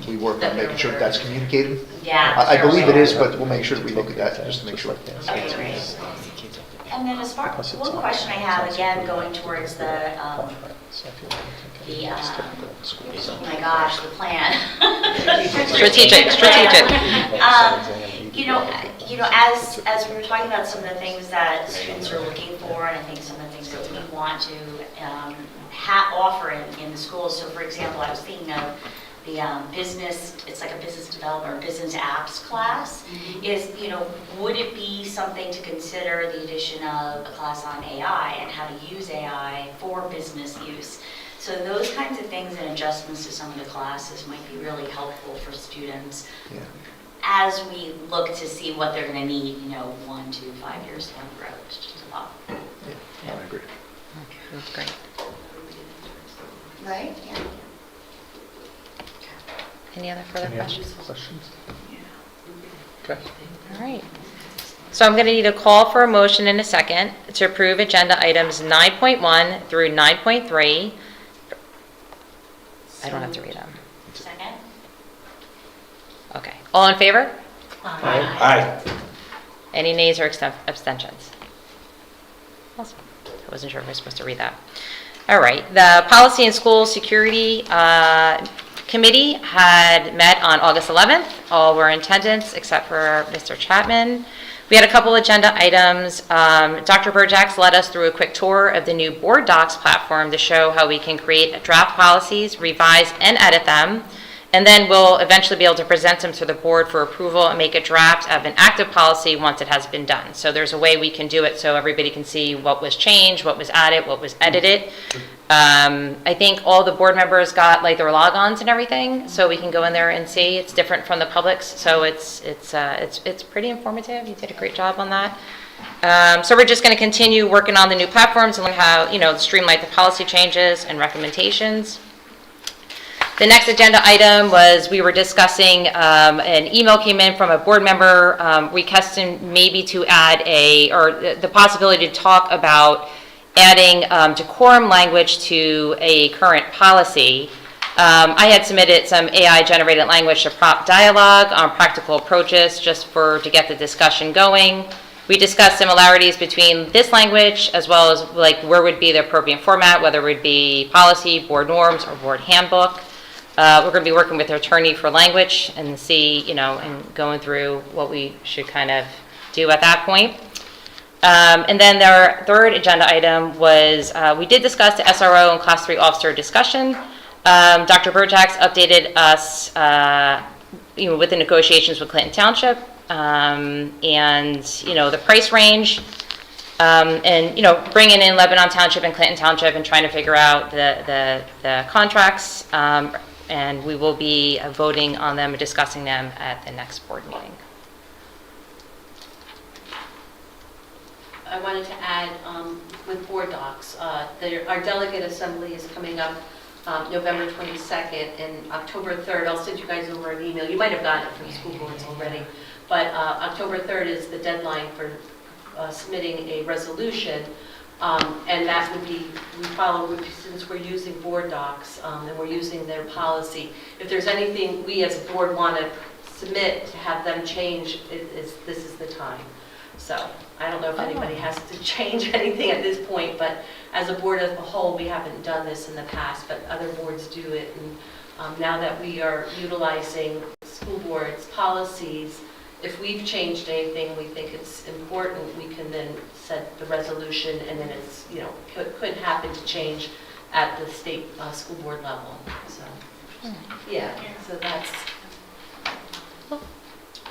we work on making sure that's communicated. Yeah. I believe it is, but we'll make sure that we look at that just to make sure. Okay, great. And then as far, one question I have, again, going towards the oh my gosh, the plan. Strategic. As we were talking about some of the things that students are looking for, and I think some of the things that we want to offer in the schools. So for example, I was thinking of business, it's like a business development or business apps class, is, would it be something to consider the addition of a class on AI and how to use AI for business use? So those kinds of things and adjustments to some of the classes might be really helpful for students as we look to see what they're going to need, 1 to 5 years down the road. It's just a lot. I agree. That's great. Right? Yeah. Any other further questions? Questions? Okay. All right. So I'm going to need a call for a motion in a second to approve agenda items 9.1 through 9.3. I don't have to read them. Second? Okay. All in favor? Aye. Any nays or abstentions? Awesome. I wasn't sure if I was supposed to read that. All right. The Policy and School Security Committee had met on August 11th. All were in attendance except for Mr. Chapman. We had a couple agenda items. Dr. Burjax led us through a quick tour of the new board docs platform to show how we can create draft policies, revise and edit them, and then we'll eventually be able to present them to the board for approval and make a draft of an active policy once it has been done. So there's a way we can do it so everybody can see what was changed, what was added, what was edited. I think all the board members got like their logons and everything, so we can go in there and see. It's different from the public's, so it's pretty informative. You did a great job on that. So we're just going to continue working on the new platforms and learn how to streamline the policy changes and recommendations. The next agenda item was we were discussing an email came in from a board member requesting maybe to add the possibility to talk about adding decorum language to a current policy. I had submitted some AI-generated language to prompt dialogue on practical approaches just to get the discussion going. We discussed similarities between this language as well as where would be the appropriate format, whether it would be policy, board norms, or board handbook. We're going to be working with our attorney for language and see, and going through what we should kind of do at that point. And then our third agenda item was we did discuss the SRO and Class 3 officer discussion. Dr. Burjax updated us with the negotiations with Clinton Township and the price range and bringing in Lebanon Township and Clinton Township and trying to figure out the contracts. And we will be voting on them and discussing them at the next board meeting. I wanted to add with board docs, our delegate assembly is coming up November 22nd and October 3rd. I'll send you guys over an email. You might have gotten it from school boards already, but October 3rd is the deadline for submitting a resolution. And that would be, since we're using board docs and we're using their policy, if there's anything we as a board want to submit to have them change, this is the time. So I don't know if anybody has to change anything at this point, but as a board as a whole, we haven't done this in the past, but other boards do it. And now that we are utilizing school boards' policies, if we've changed anything, we think it's important, we can then set the resolution, and then it's, could happen to change at the state school board level. So, yeah, so that's.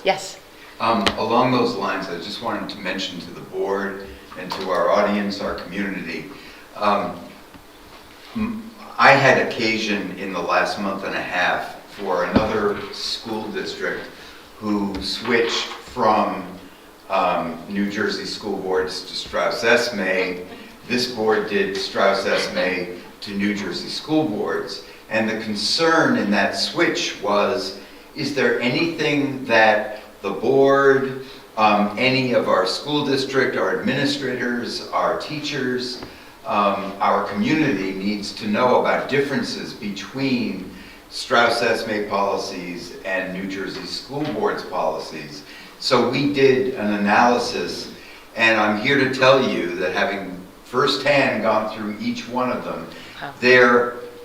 Yes. Along those lines, I just wanted to mention to the board and to our audience, our community, I had occasion in the last month and a half for another school district who switched from New Jersey school boards to Strauss-Esme. This board did Strauss-Esme to New Jersey school boards. And the concern in that switch was, is there anything that the board, any of our school district, our administrators, our teachers, our community needs to know about differences between Strauss-Esme policies and New Jersey school board's policies? So we did an analysis, and I'm here to tell you that having firsthand gone through each one of them,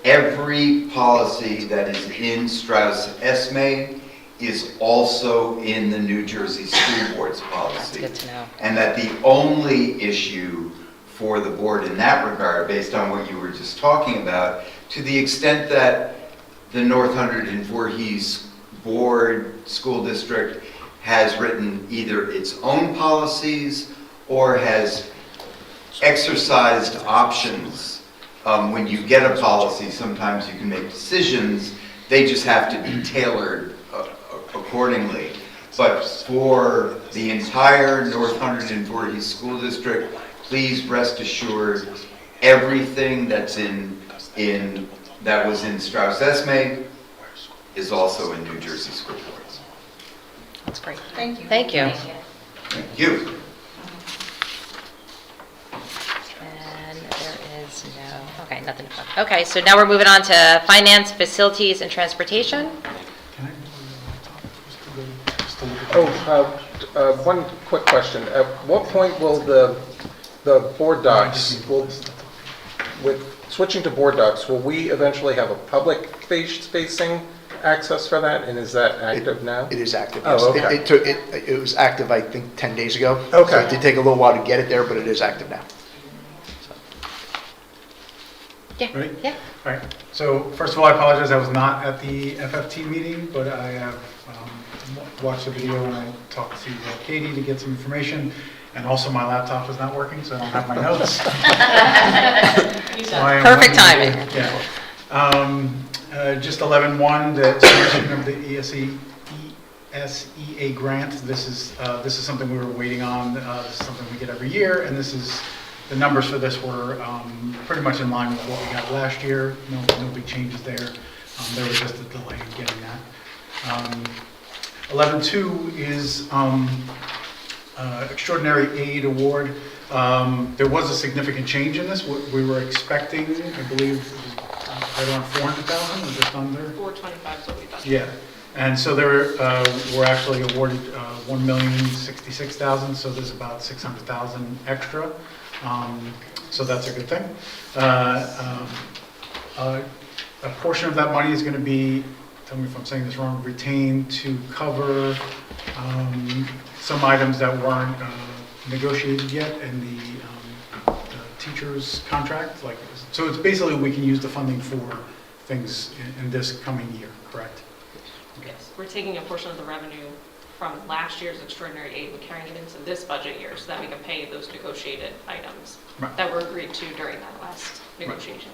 every policy that is in Strauss-Esme is also in the New Jersey school board's policy. That's good to know. And that the only issue for the board in that regard, based on what you were just talking about, to the extent that the North Hunterdon-Voorhees Board School District has written either its own policies or has exercised options. When you get a policy, sometimes you can make decisions. They just have to be tailored accordingly. But for the entire North Hunterdon-Voorhees School District, please rest assured, everything that's that was in Strauss-Esme is also in New Jersey School Boards. That's great. Thank you. Thank you. Thank you. And there is no, okay, nothing. Okay, so now we're moving on to finance, facilities, and transportation. One quick question. At what point will the board docs, with switching to board docs, will we eventually have a public-facing access for that, and is that active now? It is active, Oh, yes. okay. It was active, I think, 10 days ago. Okay. So it did take a little while to get it there, but it is active now. Yeah, Ready? yeah. All right, so first of all, I apologize, I was not at the FFT meeting, but I have watched the video and I talked to Katie to get some information, and also my laptop is not working, so I don't have my notes. So I am Perfect timing. Yeah. Just 11.1, the submission of the ESEA grant. This is something we were waiting on. This is something we get every year, and this is, the numbers for this were pretty much in line with what we got last year. No big changes there. There was just a delay in getting that. 11.2 is extraordinary aid award. There was a significant change in this. We were expecting, I believe, right around 400,000 or just under. 425 is what we thought. Yeah, and so there were actually awarded 1,066,000. So there's about 600,000 extra. So that's a good thing. A portion of that money is going to be, tell me if I'm saying this wrong, retained to cover some items that weren't negotiated yet in the teacher's contract. So it's basically we can use the funding for things in this coming year, correct? Yes, we're taking a portion of the revenue from last year's extraordinary aid and carrying it into this budget year so that we can pay those negotiated items Right. that were agreed to during that last negotiation.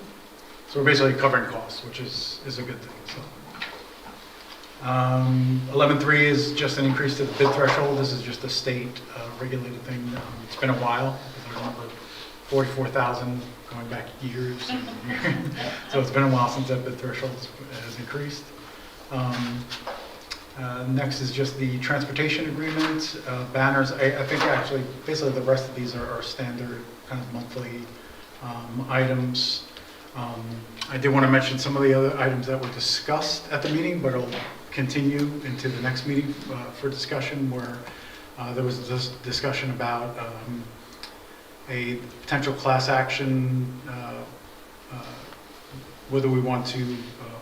So we're basically covering costs, which is a good thing. So, 11.3 is just an increase to the bid threshold. This is just a state regulated thing. It's been a while. I remember 44,000 going back years. So it's been a while since that bid threshold has increased. Next is just the transportation agreement, banners. I think actually, basically the rest of these are standard kind of monthly items. I did want to mention some of the other items that were discussed at the meeting, but it'll continue into the next meeting for discussion, where there was this discussion about a potential class action, whether we want to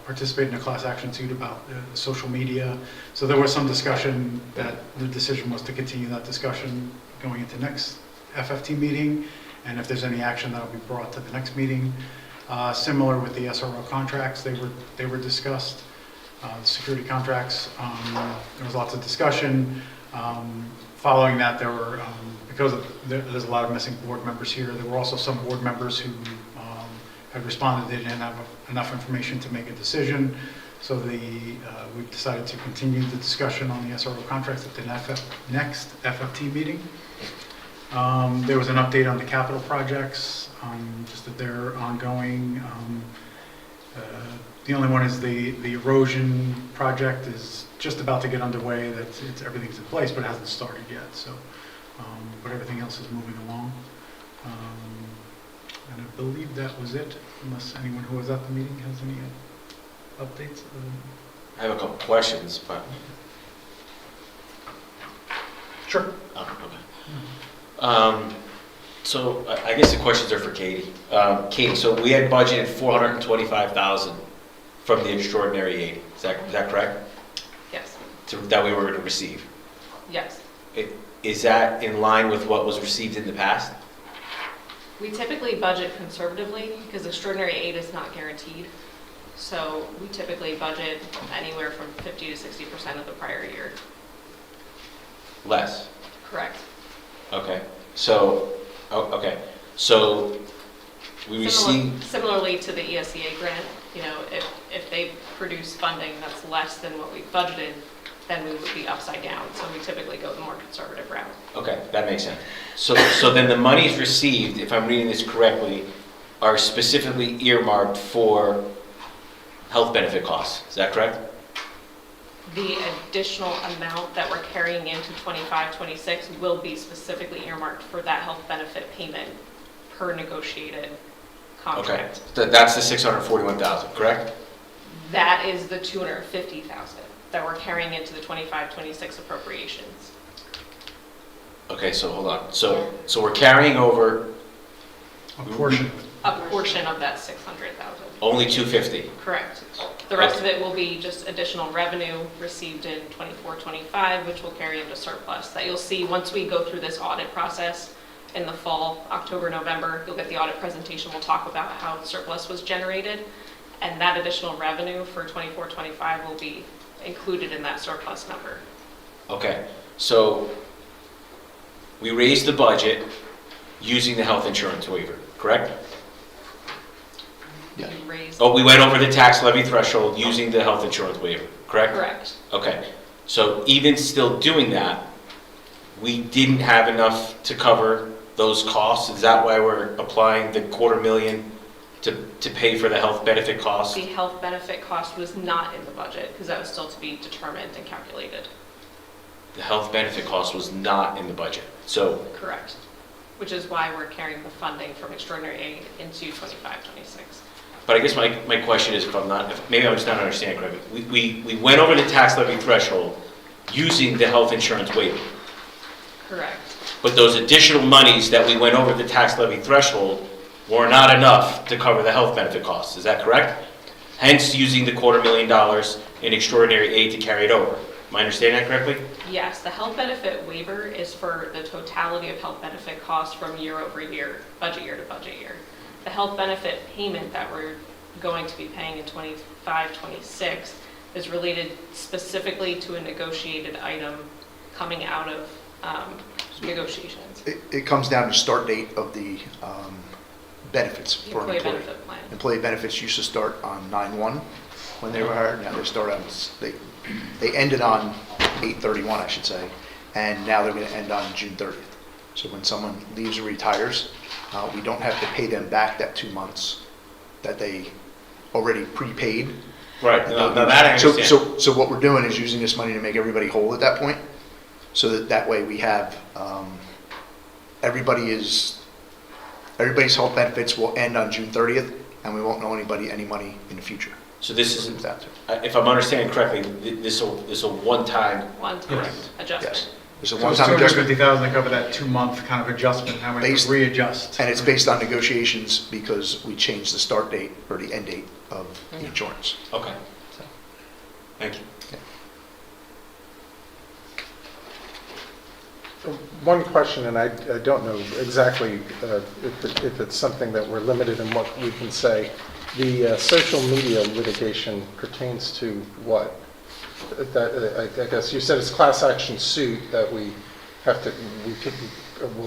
participate in a class action suit about social media. So there was some discussion that the decision was to continue that discussion going into next FFT meeting, and if there's any action that'll be brought to the next meeting. Similar with the SRO contracts, they were discussed. Security contracts, there was lots of discussion. Following that, there were, because there's a lot of missing board members here, there were also some board members who had responded they didn't have enough information to make a decision. So we decided to continue the discussion on the SRO contracts at the next FFT meeting. There was an update on the capital projects, just that they're ongoing. The only one is the erosion project is just about to get underway. Everything's in place, but it hasn't started yet. So, but everything else is moving along. And I believe that was it, unless anyone who was at the meeting has any updates. I have a couple questions, but. Sure. Okay. So I guess the questions are for Katie. Katie, so we had budgeted $425,000 from the extraordinary aid. Is that correct? Yes, That we were going to receive. yes. Is that in line with what was received in the past? We typically budget conservatively because extraordinary aid is not guaranteed. So we typically budget anywhere from 50 to 60% of the prior year. Less? Correct. Okay, so, okay, so we receive, Similarly to the ESEA grant, you know, if they produce funding that's less than what we budgeted, then we would be upside down. So we typically go the more conservative route. okay, that makes sense. So then the monies received, if I'm reading this correctly, are specifically earmarked for health benefit costs, is that correct? The additional amount that we're carrying into 25-26 will be specifically earmarked for that health benefit payment per negotiated Okay, contract. that's the 641,000, correct? That is the 250,000 that we're carrying into the 25-26 appropriations. Okay, so hold on, so we're carrying over A portion. A portion of that 600,000. only 250. Correct. The rest of it will be just additional revenue received in 24-25, which will carry into surplus. That you'll see once we go through this audit process in the fall, October, November, you'll get the audit presentation. We'll talk about how surplus was generated, and that additional revenue for 24-25 will be included in that surplus number. Okay, so we raised the budget using the health insurance waiver, correct? You raised. Oh, we went over the tax levy threshold using the health insurance waiver, correct? Correct. Okay, so even still doing that, we didn't have enough to cover those costs? Is that why we're applying the $250,000 to pay for the health benefit costs? The health benefit cost was not in the budget because that was still to be determined and calculated. The health benefit cost was not in the budget, so, Correct. Which is why we're carrying the funding from extraordinary aid into 25-26. but I guess my question is, maybe I'm just not understanding correctly. We went over the tax levy threshold using the health insurance waiver, Correct. but those additional monies that we went over the tax levy threshold were not enough to cover the health benefit costs, is that correct? Hence, using the $250,000 in extraordinary aid to carry it over. Am I understanding that correctly? Yes, the health benefit waiver is for the totality of health benefit costs from year over year, budget year to budget year. The health benefit payment that we're going to be paying in 25-26 is related specifically to a negotiated item coming out of negotiations. It comes down to start date of the benefits for an Employee employee. benefit plan. Employee benefits used to start on 9/1 when they were hired. Now they start on, they ended on 8/31, I should say, and now they're going to end on June 30th. So when someone leaves or retires, we don't have to pay them back that 2 months that they already prepaid. Right, now that I understand. So what we're doing is using this money to make everybody whole at that point, so that way we have, everybody's health benefits will end on June 30th, and we won't owe anybody any money in the future. So this is, Is that- if I'm understanding correctly, this will one-time, One-time Yes. adjustment. There's a So it's one-time adjustment, 250,000 to cover that 2-month kind of adjustment, now we have Based- to readjust. and it's based on negotiations because we changed the start date or the end date of the insurance. okay. Thank you. One question, and I don't know exactly if it's something that we're limited in what we can say. The social media litigation pertains to what? I guess you said it's class action suit that we'll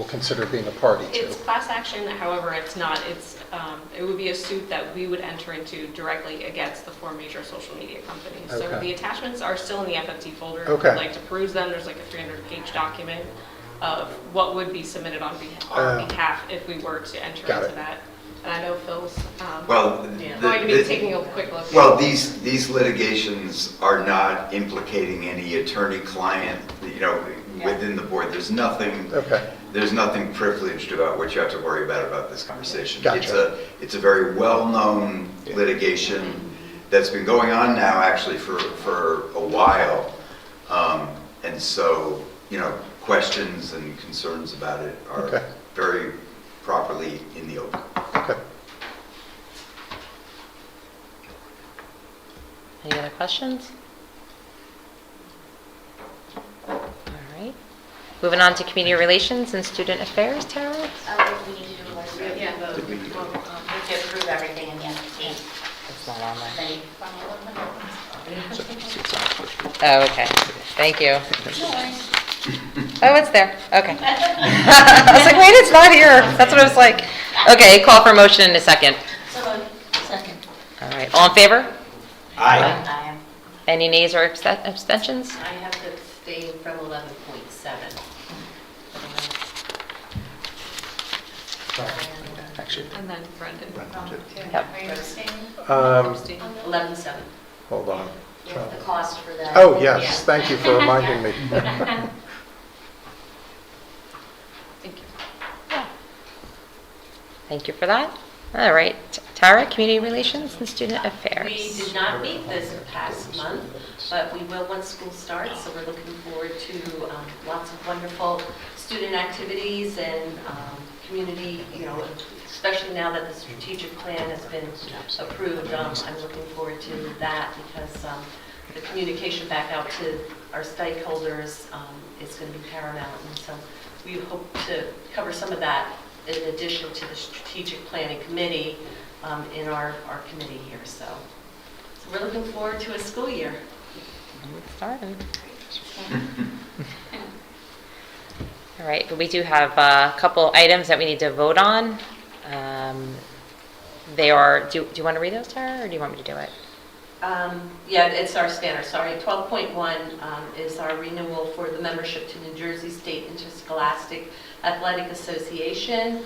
consider being a party to. It's class action, however, it's not, it would be a suit that we would enter into directly against the 4 major social media companies. So Okay. the attachments are still in the FFT folder. If Okay. you'd like to peruse them, there's like a 300-page document of what would be submitted on our behalf if we were to enter Got into it. that. And I know Phil's Well, going to be taking a quick look. well, these litigations are not implicating any attorney-client, within the board. There's nothing, Okay, there's nothing privileged about what you have to worry about this conversation. Gotcha. It's a very well-known litigation that's been going on now actually for a while. And so, questions and concerns about it are Okay. very properly in the open. okay. Any other questions? All right. Moving on to community relations and student affairs, Tara? We need to do a vote. Did we- We need to approve everything in the FFT. It's not on there. Oh, okay. Thank you. Oh, it's there. Okay. I was like, wait, it's not here. That's what I was like. Okay, call for motion in a second. Second. All right, all in favor? Aye. Aye. Any nays or abstentions? I have to abstain from 11.7. Actually, And then Brendan. Yep. Are you abstaining? 11.7. hold on. The cost for that. Oh, yes, thank you for reminding me. Thank you. Thank you for that. All right, Tara, Community Relations and Student Affairs. We did not meet this past month, but we will once school starts, so we're looking forward to lots of wonderful student activities and community, especially now that the strategic plan has been approved. I'm looking forward to that because the communication back out to our stakeholders is going to be paramount. And so we hope to cover some of that in addition to the strategic planning committee in our committee here. So we're looking forward to a school year. Get started. All right, but we do have a couple items that we need to vote on. They are, do you want to read those, Tara, or do you want me to do it? Yeah, it's our standard, sorry. 12.1 is our renewal for the membership to New Jersey State Interscholastic Athletic Association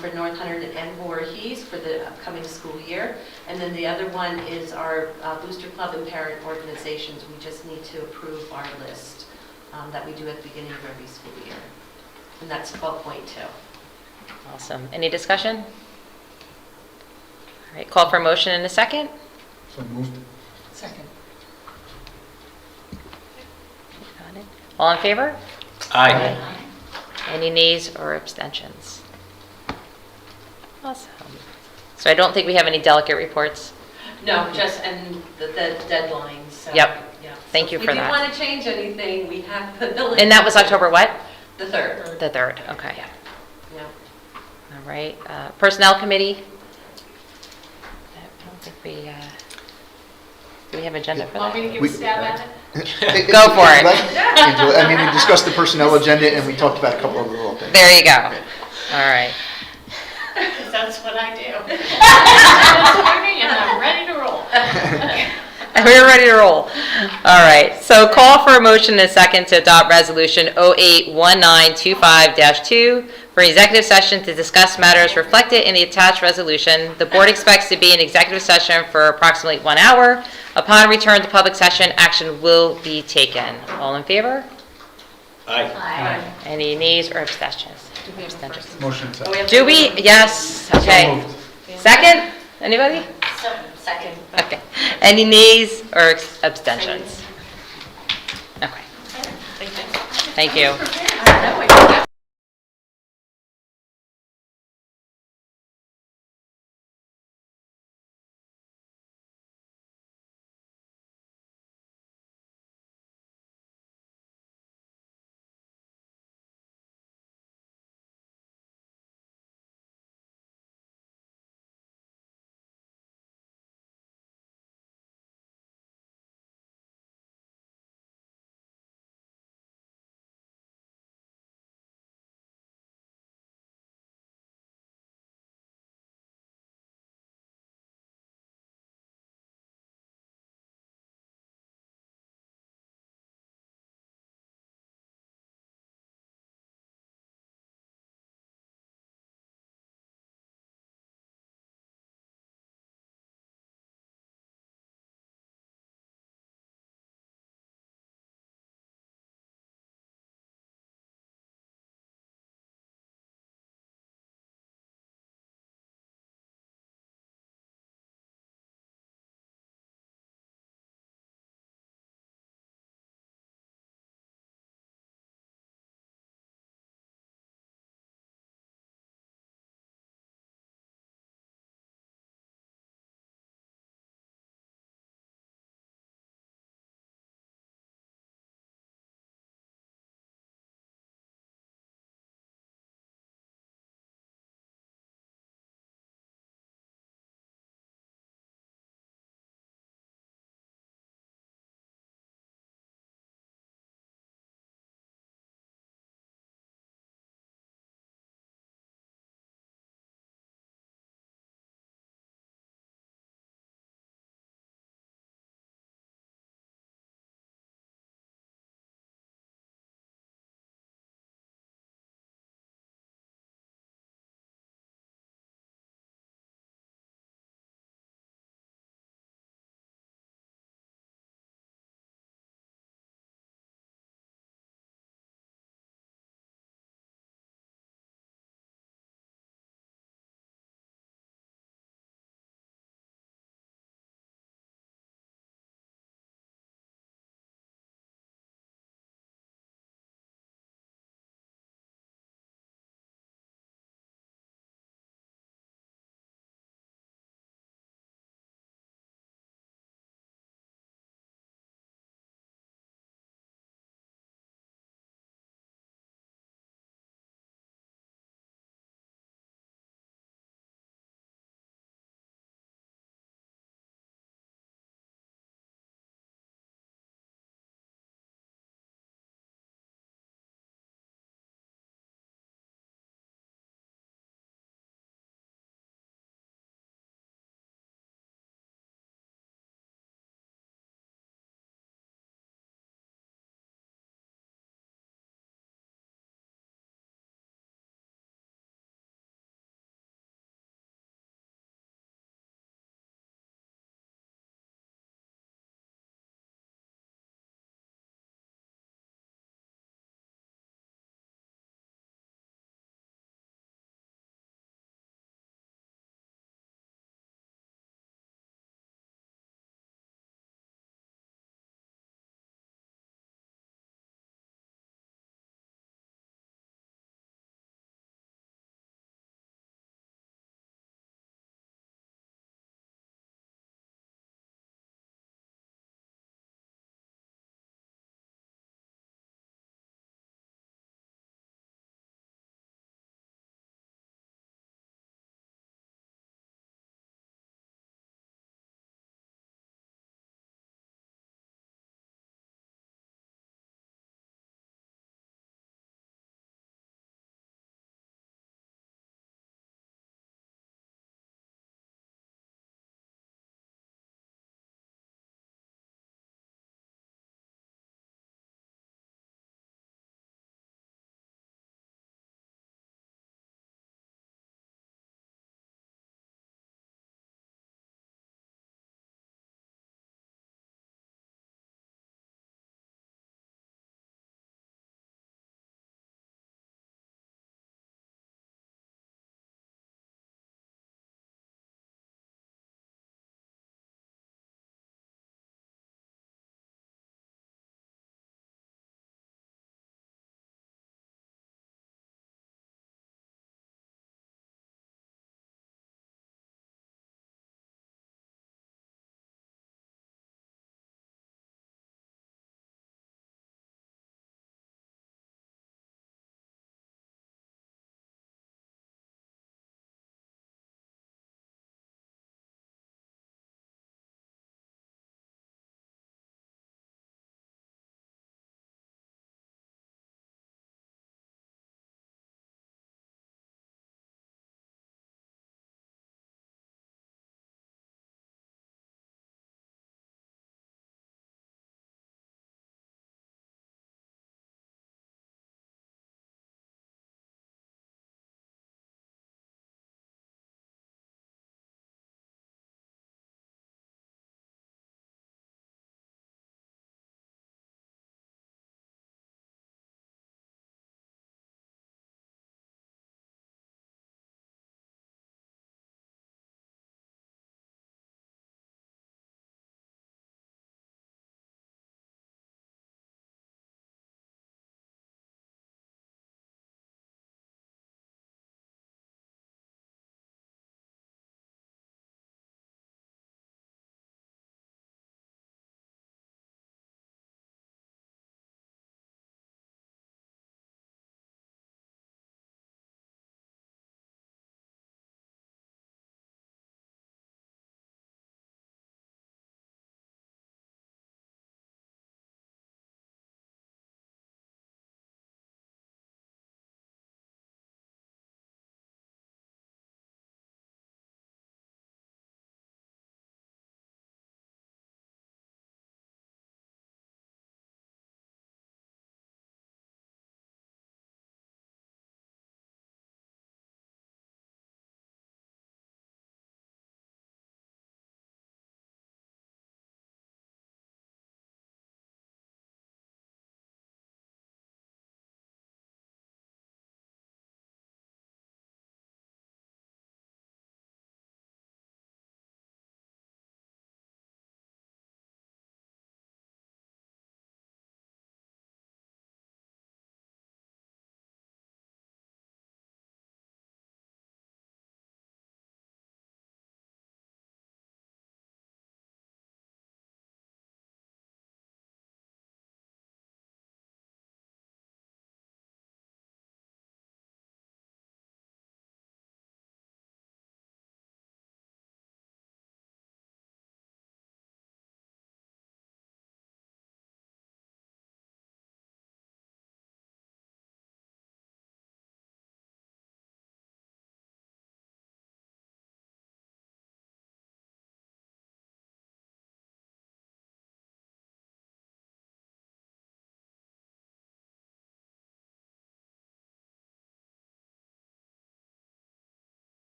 for North Hunterdon-Voorhees for the upcoming school year. And then the other one is our Booster Club and parent organizations. We just need to approve our list that we do at the beginning of every school year. And that's 12.2. Awesome. Any discussion? All right, call for a motion in a second. So moved. Second. Got it. All in favor? Aye. Any nays or abstentions? Awesome. So I don't think we have any delegate reports. No, just, and the deadlines. So, Yep. yeah. Thank you for that. If you want to change anything, we have the ability. And that was October what? The 3rd. The 3rd, okay. Yeah. All right, Personnel Committee. I don't think we, do we have agenda for Want me that? to give a stab at it? Go for it. I mean, we discussed the personnel agenda and we talked about a couple of little things. There you go. All right. Because that's what I do. This morning, and I'm ready to roll. And we're ready to roll. All right, so call for a motion in a second to adopt Resolution 081925-2 for executive session to discuss matters reflected in the attached resolution. The board expects to be in executive session for approximately 1 hour. Upon return to public session, action will be taken. All in favor? Aye. Any nays or abstentions? Abstentions. Motion Oh, we second. have Do we? Yes, okay. So moved. Second? Anybody? Second. Okay. Any nays or abstentions? Okay. Thank you. I know,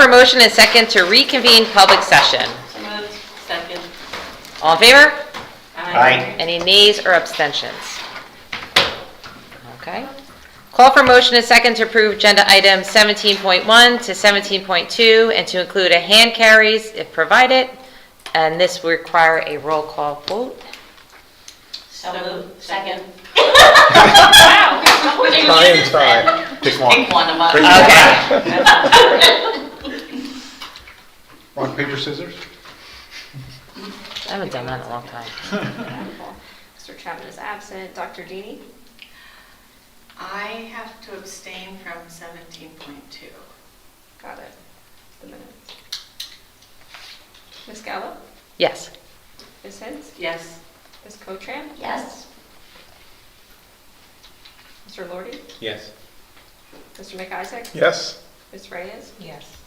for a motion and second to reconvene public session. So moved. Second. All in favor? Aye. Any nays or abstentions? Okay. Call for motion and second to approve agenda items 17.1 to 17.2 and to include a hand carries if provided. And this will require a roll call vote. So moved. Second. Wow. Try and try. Pick one. Pick one of us. Okay. Rock, paper, scissors? I haven't done that in a long time. Mr. Chapman is absent. Dr. Dini? I have to abstain from 17.2. Got it. The minutes. Ms. Gallo? Yes. Ms. Hintz? Yes. Ms. Cotran? Yes. Mr. Lordy? Yes. Mr. McIsaac? Yes? Ms. Reyes? Yes.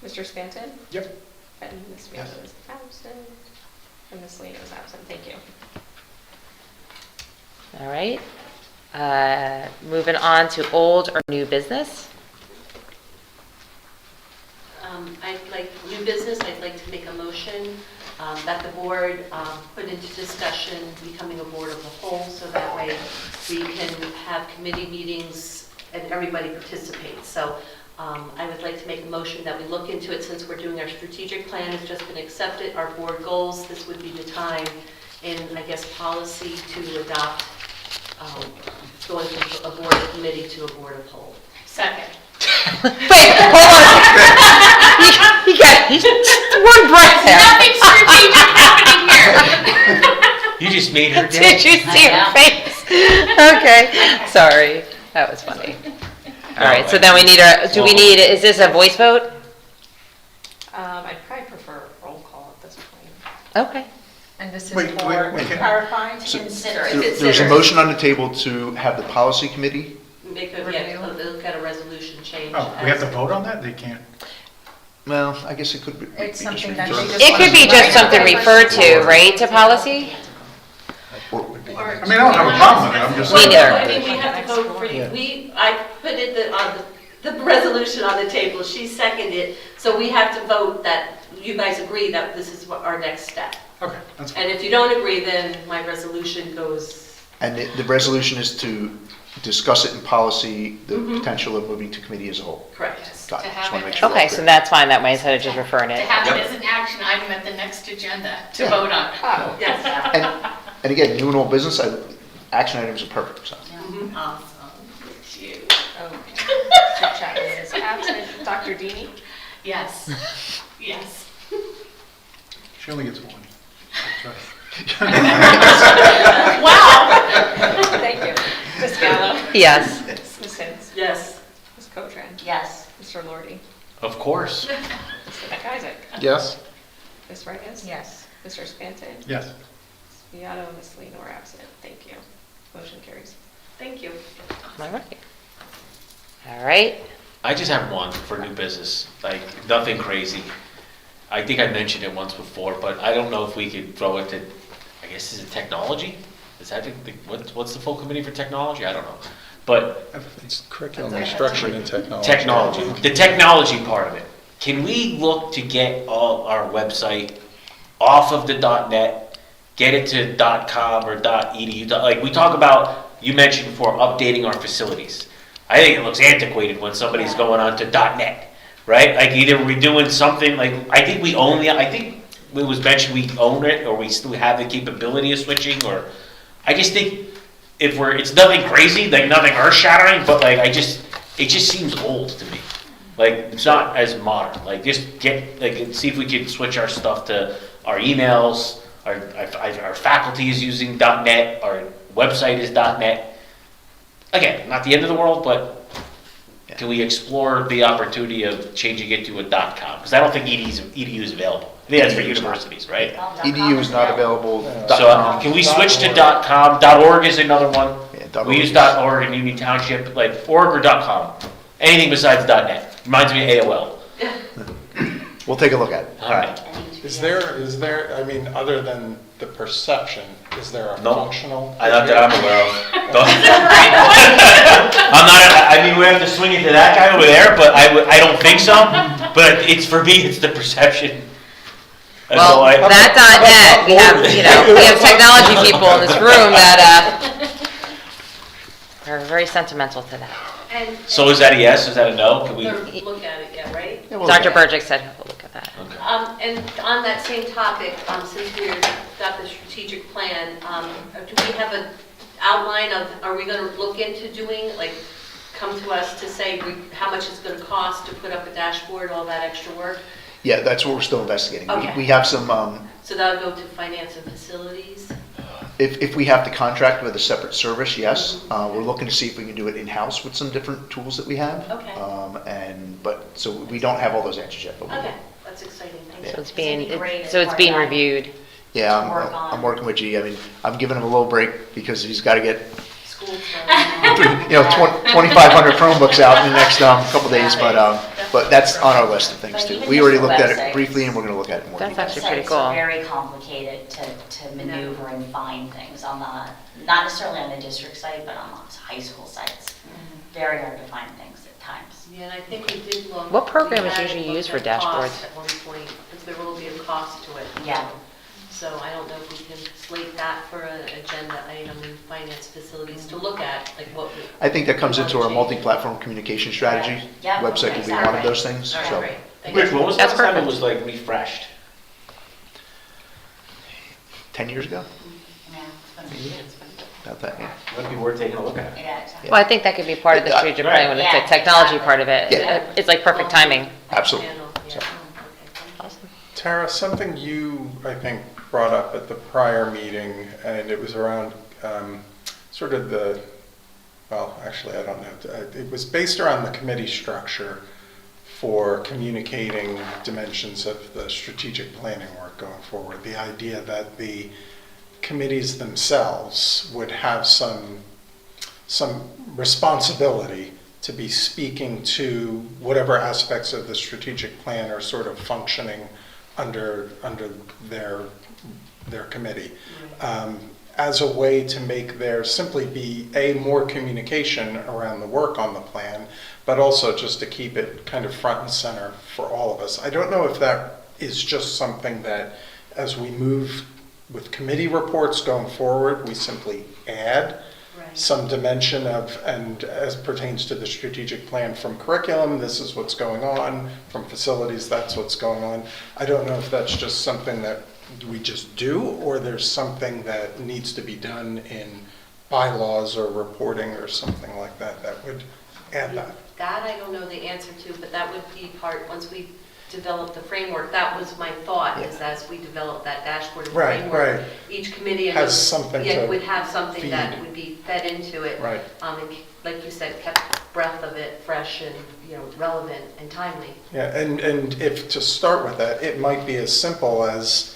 Mr. Spanton? Yep. And Ms. Viado is absent. And Ms. Lena is absent. Thank you. All right. Moving on to old or new business. I'd like, new business, I'd like to make a motion that the board put into discussion becoming a board of the whole, so that way we can have committee meetings and everybody participates. So I would like to make a motion that we look into it, since we're doing our strategic plan, has just been accepted, our board goals, this would be the time in, I guess, policy to adopt going from a board of committee to a board of whole. Second. Wait, hold on. You got one breath there. Nothing strategic happening here. You just made her Did day. you see her face? Okay, sorry. That was funny. All right, so then we need is this a voice vote? I'd probably prefer roll call at this point. Okay. And this is Wait, for wait, wait. clarifying to So- consider. There's a motion on the table to have the policy committee. Make a, look at a resolution change. Oh, we have to vote on that? They can't. Well, I guess it could be. It's be just something that referred- we just It could be just something referred to, right, to policy? or it would be- I mean, I don't have a problem with it, I'm just Me saying. neither. I mean, we have to vote for you. I put it on the resolution on the table, she seconded it, so we have to vote that you guys agree that this is what our next step. Okay, that's fine. And if you don't agree, then my resolution goes, And the resolution is to discuss it in policy, the potential of moving to committee as a whole. correct. Got To it. have Just want to it make sure. Okay, so that's fine that way instead of just referring To it. have it as an action item at the next agenda to vote on. Yes. And again, new and old business, action items are perfect, so. Awesome. It's you. Okay. Mr. Chapman is absent. Dr. Dini? Yes. Yes. She only gets one. That's Wow. Thank you. Ms. Gallo? Yes. Ms. Hintz? Yes. Ms. Cotran? Yes. Mr. Lordy? Of course. Mr. McIsaac? Yes? Ms. Reyes? Yes. Mr. Spanton? Yes. Ms. Viado and Ms. Lena are absent. Thank you. Motion carries. Thank you. All right. All right. I just have one for new business, like nothing crazy. I think I mentioned it once before, but I don't know if we could throw it to, I guess, is it technology? Is that what's the full committee for technology? I don't know. But It's curriculum instruction and technology. technology, the technology part of it. Can we look to get all our website off of the .net, get it to .com or .edu? Like we talk about, you mentioned before, updating our facilities. I think it looks antiquated when somebody's going on to .net, right? Like either we're doing something like, I think we own I think it was mentioned we own it, or we still have the capability of switching, or I just think if it's nothing crazy, like nothing earth shattering, but like it just seems old to me. Like it's not as modern. Like just see if we can switch our stuff to our emails. Our faculty is using .net. Our website is .net. Again, not the end of the world, but can we explore the opportunity of changing it to a .com? Because I don't think EDU is available. I think that's for universities, right? EDU is not available. So can we switch to .com? .org is another one. Yeah, We use .org. .org in Union Township, like org or .com. Anything besides .net. Reminds me of AOL. We'll take a look at it. All right. Is there, I mean, other than the perception, is there a No. functional? Not that I'm aware of. I'm not, I mean, we have to swing it to that guy over there, but I don't think so. But it's, for me, it's the perception. That's all Well, that.net, we have technology people in this room that are very sentimental to that. And So is that a yes, is that a no? Can we? look at it, yeah, right? Yeah, we'll Dr. look at it. Burdick said he'll look at that. Okay. And on that same topic, since we've got the strategic plan, do we have an outline of, are we going to look into doing, like, come to us to say how much it's going to cost to put up a dashboard, all that extra work? Yeah, that's what we're still investigating. Okay. We have some, So that'll go to finance and facilities? if we have to contract with a separate service, yes. We're looking to see if we can do it in-house with some different tools that we have. Okay. So we don't have all those answers yet, but we will. Okay, that's exciting, thank So you. it's being, It'd be great so as it's part being of that. reviewed. Yeah, to work on. I'm working with G. I mean, I'm giving him a little break because he's got to get, School stuff. 2,500 Chromebooks out in the next couple days, but that's on our list of things But too. even We just already the looked at website. it briefly and we're going to look at it more. That's detail. actually pretty Websites cool. are very complicated to maneuver and find things on not necessarily on the district site, but on the high school sites. Very hard to find things at times. Yeah, and I think we did look. What program we is had usually looked used for at cost dashboards? At one point, because there will be a cost to it. Yeah. So I don't know if we can slate that for an agenda item in finance facilities to look at, like what we. I think that comes into our multi-platform communication strategy. Yeah, Website would be one of those things, All right, so. great. Thank you. Rich, when was the That's last time it perfect. was like refreshed? 10 years ago? Yeah, it's been years. About that, yeah. Might be worth taking a look at. Yeah, exactly. Well, I think that could be part of the strategic plan when it's Yeah, a technology exactly. part of it. Yeah. It's like perfect timing. Absolutely. Panel, yeah. So- Okay, thank you. Awesome. Tara, something you, I think, brought up at the prior meeting, and it was around sort of the, well, actually, I don't know. It was based around the committee structure for communicating dimensions of the strategic planning work going forward. The idea that the committees themselves would have some responsibility to be speaking to whatever aspects of the strategic plan are sort of functioning under their committee, as a way to make there simply be more communication around the work on the plan, but also just to keep it kind of front and center for all of us. I don't know if that is just something that, as we move with committee reports going forward, we simply add Right. some dimension of, and as pertains to the strategic plan from curriculum, this is what's going on, from facilities, that's what's going on. I don't know if that's just something that we just do, or there's something that needs to be done in bylaws or reporting or something like that that would add that. That I don't know the answer to, but that would be part, once we develop the framework, that was my thought, is as we develop that dashboard and Right, framework, right. each committee and Has something yeah, to would have something that feed. would be fed into it. Right. And like you said, kept breath of it fresh and, relevant and timely. Yeah, and if, to start with that, it might be as simple as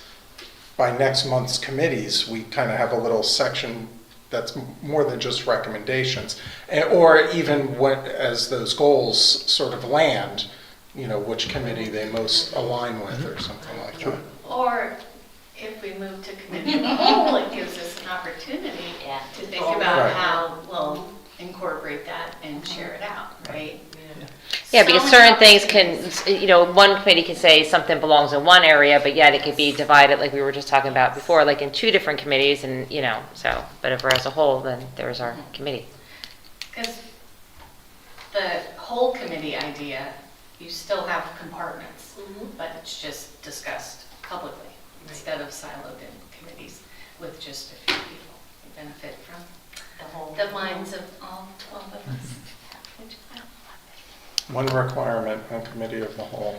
by next month's committees, we kind of have a little section that's more than just recommendations. Or even as those goals sort of land, which committee they most align with or something like that. Or if we move to committee of the whole, it gives us an opportunity Yeah. to think about Right. how we'll incorporate that and share it out, right? Yeah, So because many certain things opportunities. can, one committee can say something belongs in one area, but yet it could be divided, like we were just talking about before, like in two different committees and, so, but if we're as a whole, then there's our committee. Because the whole committee idea, you still have compartments, but it's just discussed publicly instead of siloed in committees with just a few people who benefit from the minds of all 12 of us. One requirement on committee of the whole,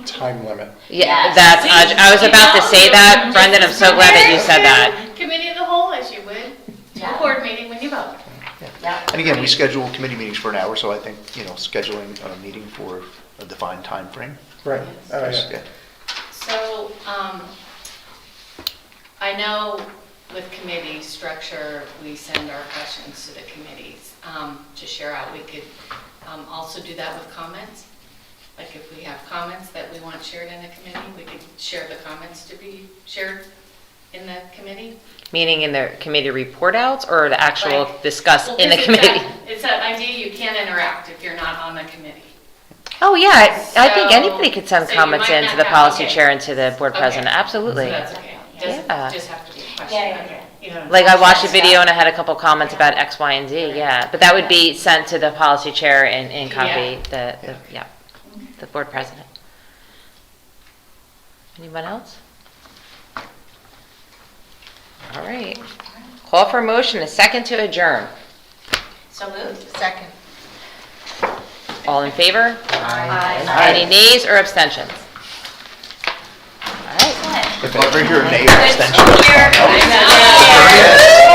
time limit. Yeah, Yes. I was about to say that, Brendan, I'm so glad that you said that. Committee of the whole, as you would, Yeah. a board meeting when you vote. Yeah. And again, we schedule committee meetings for an hour, so I think, scheduling a meeting for a defined time frame. Right. Oh, yeah. Yeah. So, I know with committee structure, we send our questions to the committees to share out. We could also do that with comments. Like if we have comments that we want shared in a committee, we could share the comments to be shared in the committee. Meaning in the committee report outs or the actual Like- discuss Well, in the 'cause committee? It's that idea you can't interact if you're not on the committee. Oh, yeah, I think So- anybody could send so you comments might in to not the have- policy okay. chair and to the board Okay. president, So absolutely. that's okay. Doesn't Yeah. just have to be a question. Yeah, yeah, Okay. You know, Like I watched a Yeah. video and I had a couple comments about X, Y, and Z, yeah. But that would be sent to the policy chair and copy the board president. Anyone else? All right. Call for a motion, a second to adjourn. So moved. Second. All in favor? Aye. Any nays or abstentions? All right. Excellent. If I ever hear a name Good extension. to hear. I know.